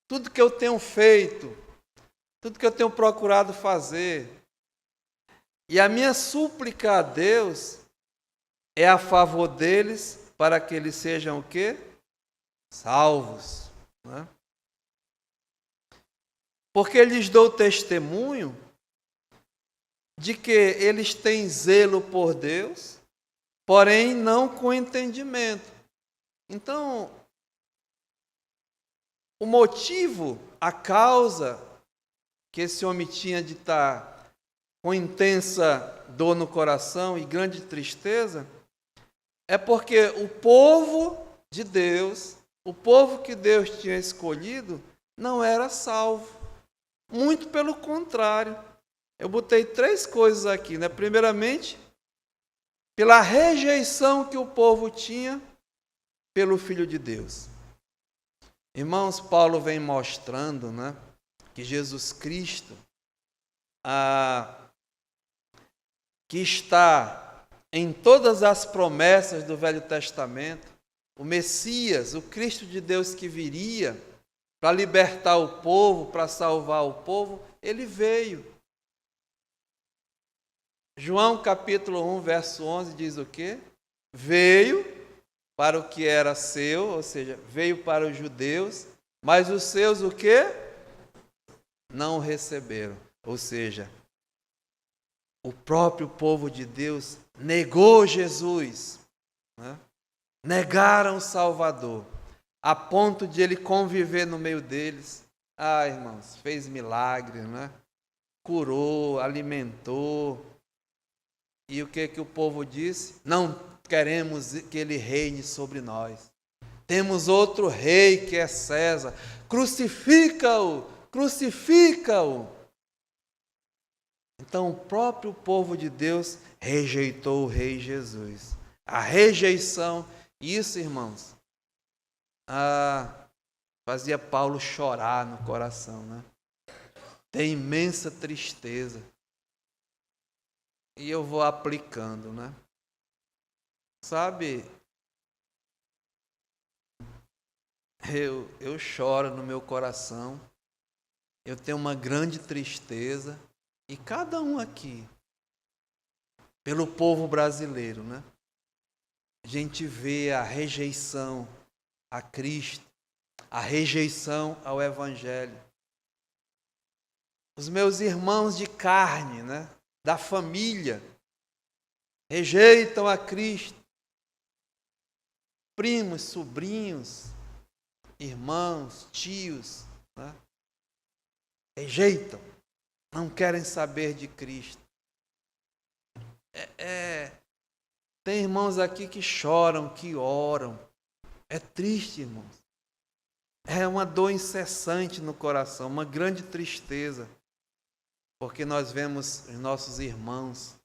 tudo que eu tenho feito, tudo que eu tenho procurado fazer, e a minha súplica a Deus é a favor deles, para que eles sejam o quê? Salvos. Porque lhes dou testemunho de que eles têm zelo por Deus, porém não com entendimento. Então, o motivo, a causa que esse homem tinha de estar com intensa dor no coração e grande tristeza, é porque o povo de Deus O povo que Deus tinha escolhido não era salvo. Muito pelo contrário. Eu botei 3 coisas aqui, né? Primeiramente, pela rejeição que o povo tinha pelo Filho de Deus. Irmãos, Paulo vem mostrando, né, que Jesus Cristo, que está em todas as promessas do Velho Testamento, o Messias, o Cristo de Deus que viria para libertar o povo, para salvar o povo, ele veio. João capítulo 1, verso 11 diz o quê? Veio para o que era seu, ou seja, veio para os judeus, mas os seus o quê? Não o receberam. Ou seja, o próprio povo de Deus negou Jesus, né? Negaram o Salvador, a ponto de ele conviver no meio deles. Irmãos, fez milagres, né? Curou, alimentou. E o que o povo disse? Não queremos que ele reine sobre nós. Temos outro rei que é César. Crucifica-o! Crucifica-o! Então o próprio povo de Deus rejeitou o rei Jesus. A rejeição, isso, irmãos, fazia Paulo chorar no coração, né? Tem imensa tristeza. E eu vou aplicando, né? Sabe, eu choro no meu coração, eu tenho uma grande tristeza, e cada um aqui, pelo povo brasileiro, né? A gente vê a rejeição a Cristo, a rejeição ao Evangelho. Os meus irmãos de carne, né? Da família, rejeitam a Cristo. Primos, sobrinhos, irmãos, tios, né? Rejeitam, não querem saber de Cristo. Tem irmãos aqui que choram, que oram. É triste, irmãos. É uma dor incessante no coração, uma grande tristeza, porque nós vemos os nossos irmãos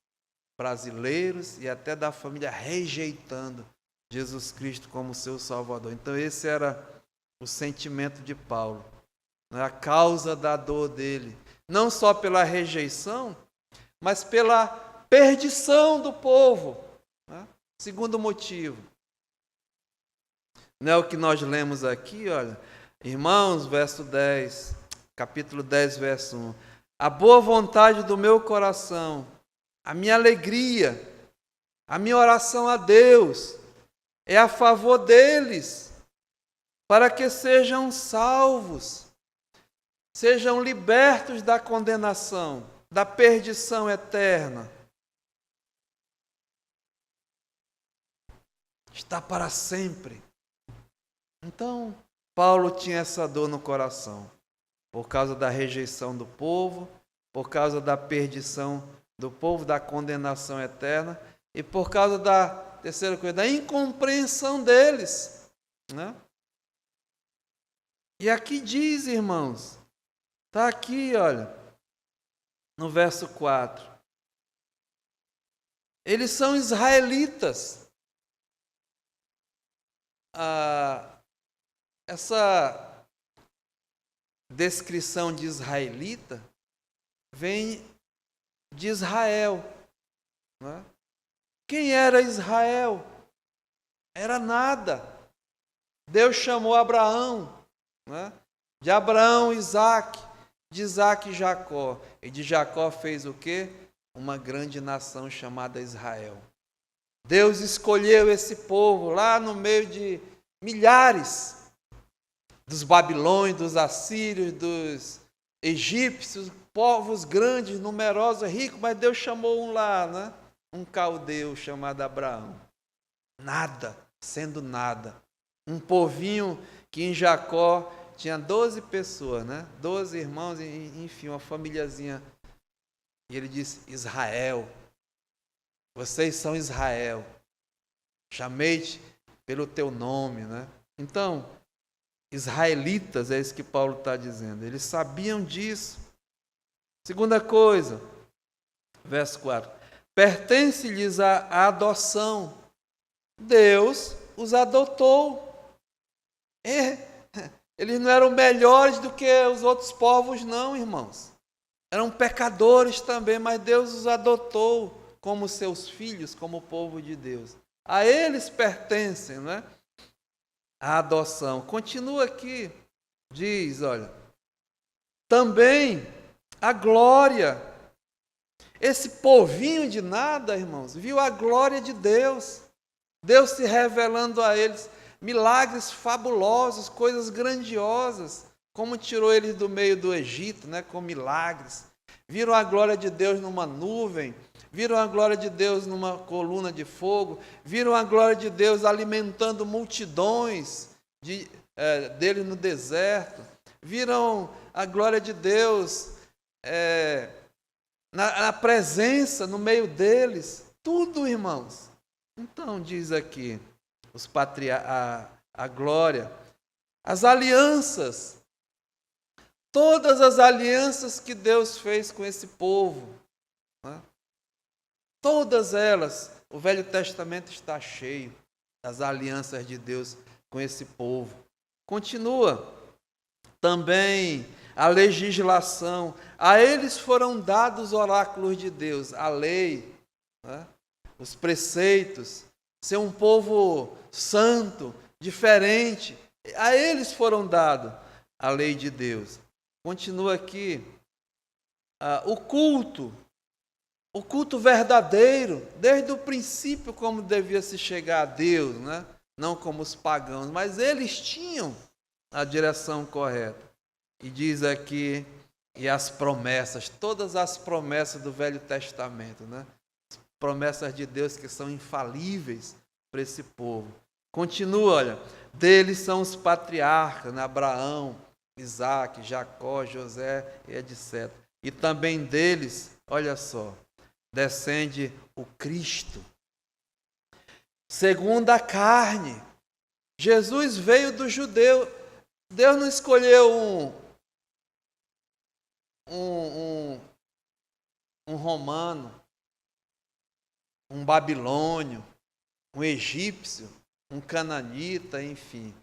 brasileiros e até da família rejeitando Jesus Cristo como seu Salvador. Então esse era o sentimento de Paulo, a causa da dor dele, não só pela rejeição, mas pela perdição do povo. Segundo motivo, não é o que nós lemos aqui, olha, irmãos, verso 10, capítulo 10, verso 1. A boa vontade do meu coração, a minha alegria, a minha oração a Deus é a favor deles, para que sejam salvos, sejam libertos da condenação, da perdição eterna. Está para sempre. Então, Paulo tinha essa dor no coração, por causa da rejeição do povo, por causa da perdição do povo, da condenação eterna, e por causa da terceira coisa, da incompreensão deles, né? E aqui diz, irmãos, está aqui, olha, no verso 4. Eles são israelitas. Essa descrição de israelita vem de Israel, né? Quem era Israel? Era nada. Deus chamou Abraão, né? De Abraão, Isaac, de Isaac, Jacó. E de Jacó fez o quê? Uma grande nação chamada Israel. Deus escolheu esse povo lá no meio de milhares dos babilônios, dos assírios, dos egípcios, povos grandes, numerosos, ricos, mas Deus chamou um lá, né? Um caldeu chamado Abraão. Nada, sendo nada. Um povinho que em Jacó tinha 12 pessoas, né? 12 irmãos, enfim, uma famíliazinha. E ele disse, Israel, vocês são Israel, chamei-te pelo teu nome, né? Então, israelitas, é isso que Paulo está dizendo. Eles sabiam disso. Segunda coisa, verso 4. Pertence-lhes a adoção. Deus os adotou. Eles não eram melhores do que os outros povos, não, irmãos. Eram pecadores também, mas Deus os adotou como seus filhos, como o povo de Deus. A eles pertencem, não é? A adoção. Continua aqui, diz, olha, também a glória. Esse povinho de nada, irmãos, viu a glória de Deus. Deus se revelando a eles, milagres fabulosos, coisas grandiosas, como tirou eles do meio do Egito, né, com milagres. Viram a glória de Deus numa nuvem, viram a glória de Deus numa coluna de fogo, viram a glória de Deus alimentando multidões dele no deserto, viram a glória de Deus na presença, no meio deles, tudo, irmãos. Então, diz aqui, a glória, as alianças, todas as alianças que Deus fez com esse povo, né? Todas elas, o Velho Testamento está cheio das alianças de Deus com esse povo. Continua, também a legislação, a eles foram dados os oráculos de Deus, a lei, né? Os preceitos, ser um povo santo, diferente, a eles foram dados a lei de Deus. Continua aqui, o culto verdadeiro, desde o princípio como devia se chegar a Deus, né? Não como os pagãos, mas eles tinham a direção correta. E diz aqui, e as promessas, todas as promessas do Velho Testamento, né? Promessas de Deus que são infalíveis para esse povo. Continua, olha, deles são os patriarcas, né? Abraão, Isaac, Jacó, José e etc. E também deles, olha só, descende o Cristo. Segundo a carne, Jesus veio do judeu. Deus não escolheu um romano, um babilônio, um egípcio, um cananita, enfim.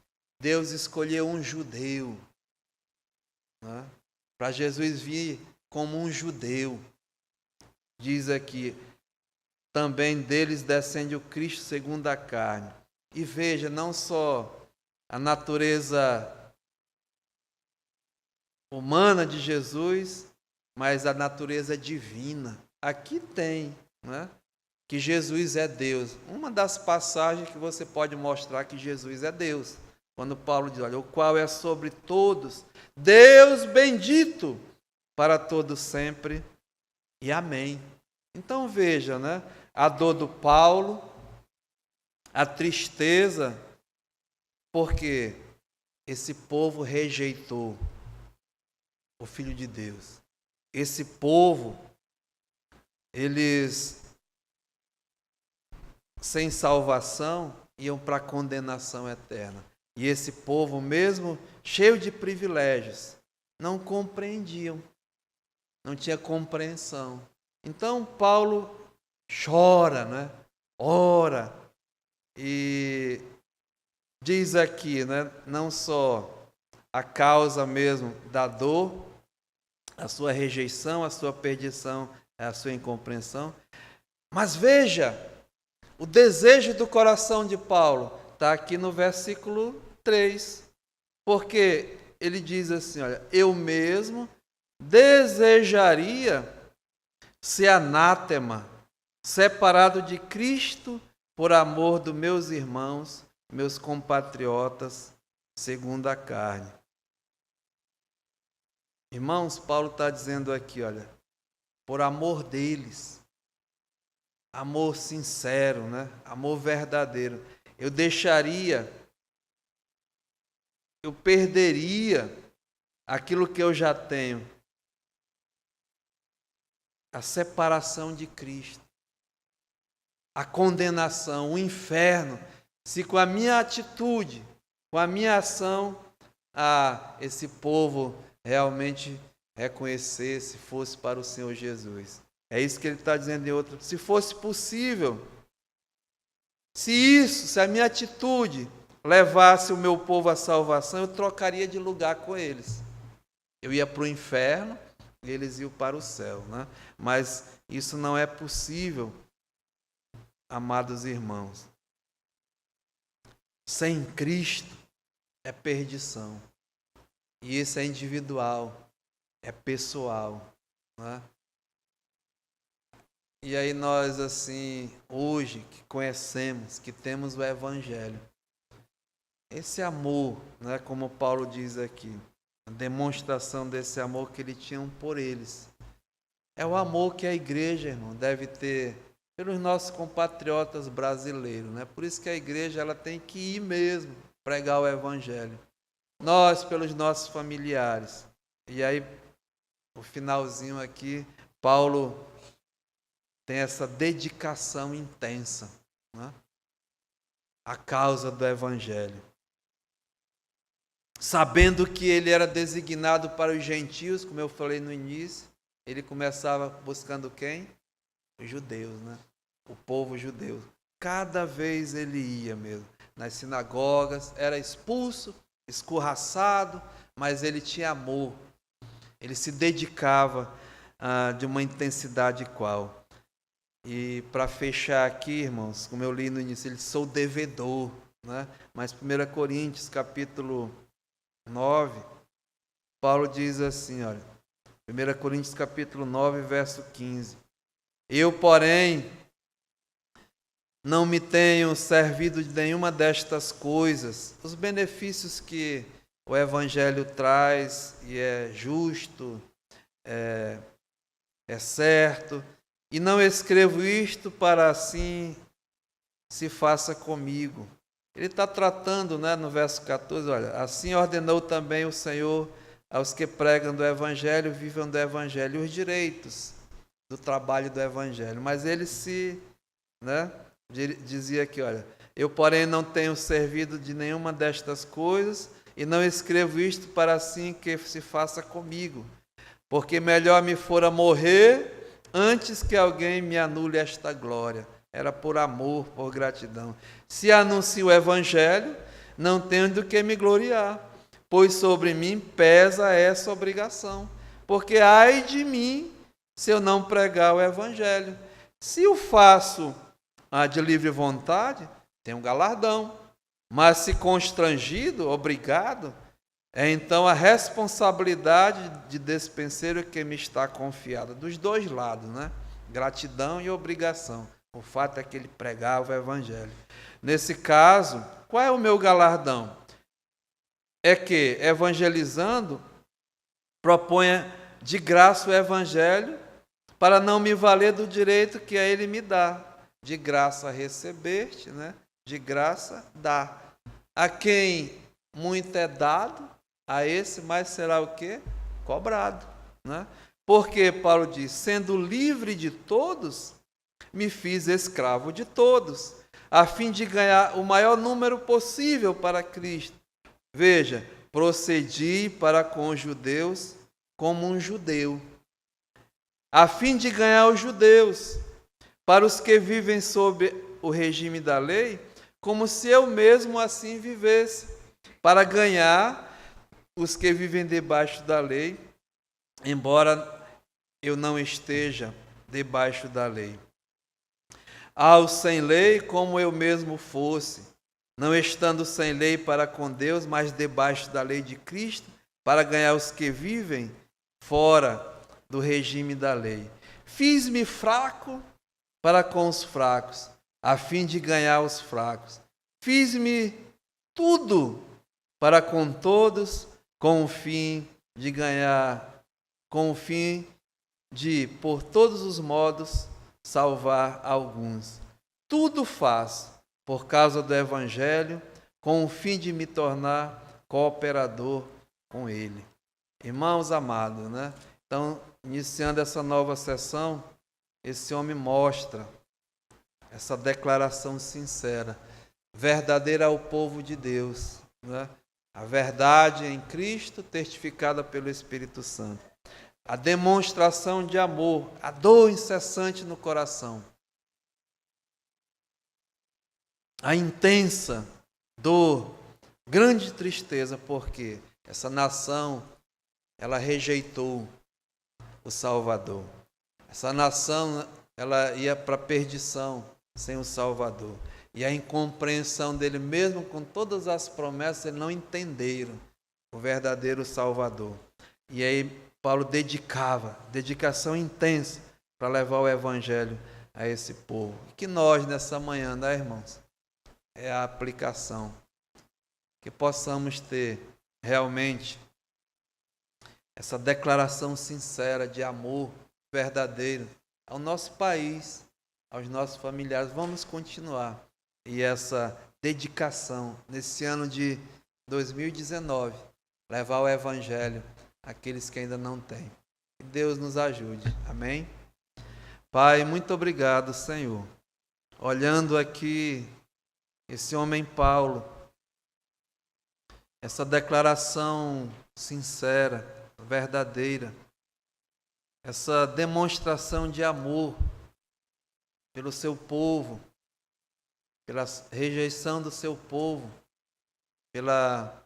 Deus escolheu um judeu, né? Para Jesus vir como um judeu. Diz aqui, também deles descende o Cristo segundo a carne. E veja, não só a natureza humana de Jesus, mas a natureza divina. Aqui tem, né? Que Jesus é Deus. Uma das passagens que você pode mostrar que Jesus é Deus. Quando Paulo diz, olha, o qual é sobre todos, Deus bendito para todos sempre. E amém. Então veja, né? A dor do Paulo, a tristeza, porque esse povo rejeitou o Filho de Deus. Esse povo, eles, sem salvação, iam para a condenação eterna. E esse povo, mesmo cheio de privilégios, não compreendiam, não tinha compreensão. Então Paulo chora, né? Ora, e diz aqui, né? Não só a causa mesmo da dor, a sua rejeição, a sua perdição, a sua incompreensão, mas veja, o desejo do coração de Paulo está aqui no versículo 3, porque ele diz assim, olha, eu mesmo desejaria ser anátema, separado de Cristo por amor dos meus irmãos, meus compatriotas, segundo a carne. Irmãos, Paulo está dizendo aqui, olha, por amor deles, amor sincero, né? Amor verdadeiro, eu perderia aquilo que eu já tenho, a separação de Cristo, a condenação, o inferno, se com a minha atitude, com a minha ação, esse povo realmente reconhecesse, fosse para o Senhor Jesus. É isso que ele está dizendo em outro. Se fosse possível, se a minha atitude levasse o meu povo à salvação, eu trocaria de lugar com eles. Eu ia para o inferno e eles iam para o céu, né? Mas isso não é possível, amados irmãos. Sem Cristo é perdição. E isso é individual, é pessoal, né? E aí nós, assim, hoje, que conhecemos, que temos o Evangelho, esse amor, né, como Paulo diz aqui, a demonstração desse amor que ele tinha por eles, é o amor que a igreja, irmão, deve ter pelos nossos compatriotas brasileiros, né? Por isso que a igreja ela tem que ir mesmo pregar o Evangelho. Nós, pelos nossos familiares. E aí, o finalzinho aqui, Paulo tem essa dedicação intensa, né, à causa do Evangelho. Sabendo que ele era designado para os gentios, como eu falei no início, ele começava buscando quem? Os judeus, né? O povo judeu. Cada vez ele ia mesmo nas sinagogas, era expulso, escorraçado, mas ele tinha amor. Ele se dedicava de uma intensidade qual. E para fechar aqui, irmãos, como eu li no início, ele sou devedor, né? Mas 1 Coríntios, capítulo 9, Paulo diz assim, olha, 1 Coríntios, capítulo 9, verso 15. Eu, porém, não me tenho servido de nenhuma destas coisas, os benefícios que o Evangelho traz, e é justo, é certo, e não escrevo isto para assim se faça comigo. Ele está tratando, né, no verso 14, olha, assim ordenou também o Senhor aos que pregam do Evangelho, vivam do Evangelho, os direitos do trabalho do Evangelho. Mas ele dizia aqui, olha, eu porém não tenho servido de nenhuma destas coisas e não escrevo isto para assim que se faça comigo, porque melhor me fora morrer antes que alguém me anule esta glória. Era por amor, por gratidão. Se anuncio o Evangelho, não tenho do que me gloriar, pois sobre mim pesa essa obrigação. Porque ai de mim se eu não pregar o Evangelho. Se o faço de livre vontade, tem um galardão. Mas se constrangido, obrigado, é então a responsabilidade de despenseiro que me está confiada, dos dois lados, né? Gratidão e obrigação. O fato é que ele pregava o Evangelho. Nesse caso, qual é o meu galardão? É que, evangelizando, proponha de graça o Evangelho para não me valer do direito que a ele me dá. De graça recebeste, né? De graça dá. A quem muito é dado, a esse mais será o quê? Cobrado, né? Porque Paulo diz, sendo livre de todos, me fiz escravo de todos, a fim de ganhar o maior número possível para Cristo. Veja, procedi para com os judeus como um judeu, a fim de ganhar os judeus, para os que vivem sob o regime da lei, como se eu mesmo assim vivesse, para ganhar os que vivem debaixo da lei, embora eu não esteja debaixo da lei. Aos sem lei, como eu mesmo fosse, não estando sem lei para com Deus, mas debaixo da lei de Cristo, para ganhar os que vivem fora do regime da lei. Fiz-me fraco para com os fracos, a fim de ganhar os fracos. Fiz-me tudo para com todos, com o fim de ganhar, com o fim de, por todos os modos, salvar alguns. Tudo faço por causa do Evangelho, com o fim de me tornar cooperador com ele. Irmãos amados, né? Então, iniciando essa nova sessão, esse homem mostra essa declaração sincera, verdadeira ao povo de Deus, né? A verdade em Cristo, testificada pelo Espírito Santo. A demonstração de amor, a dor incessante no coração. A intensa dor, grande tristeza, porque essa nação, ela rejeitou o Salvador. Essa nação, ela ia para a perdição sem o Salvador. E a incompreensão dele, mesmo com todas as promessas, eles não entenderam o verdadeiro Salvador. E aí Paulo dedicação intensa para levar o Evangelho a esse povo. E que nós, nessa manhã, né, irmãos? É a aplicação. Que possamos ter realmente essa declaração sincera de amor verdadeiro ao nosso país, aos nossos familiares. Vamos continuar. E essa dedicação nesse ano de 2019, levar o Evangelho àqueles que ainda não têm. Que Deus nos ajude. Amém? Pai, muito obrigado, Senhor. Olhando aqui esse homem Paulo, essa declaração sincera, verdadeira, essa demonstração de amor pelo seu povo, pela rejeição do seu povo, pela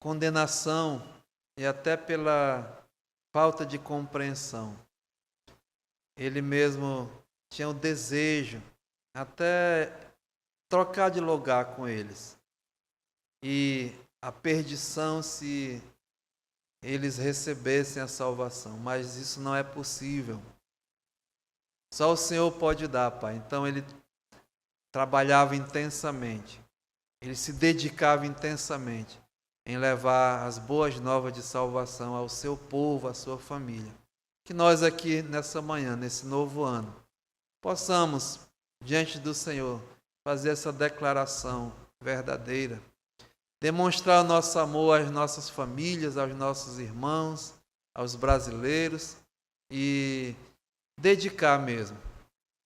condenação e até pela falta de compreensão. Ele mesmo tinha o desejo até trocar de lugar com eles. E a perdição se eles recebessem a salvação, mas isso não é possível. Só o Senhor pode dar, Pai. Então ele trabalhava intensamente, ele se dedicava intensamente em levar as boas novas de salvação ao seu povo, à sua família. Que nós aqui nessa manhã, nesse novo ano, possamos, diante do Senhor, fazer essa declaração verdadeira, demonstrar o nosso amor às nossas famílias, aos nossos irmãos, aos brasileiros e dedicar mesmo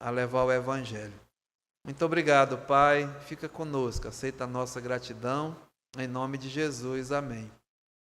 a levar o Evangelho. Muito obrigado, Pai. Fica conosco. Aceita a nossa gratidão. Em nome de Jesus. Amém.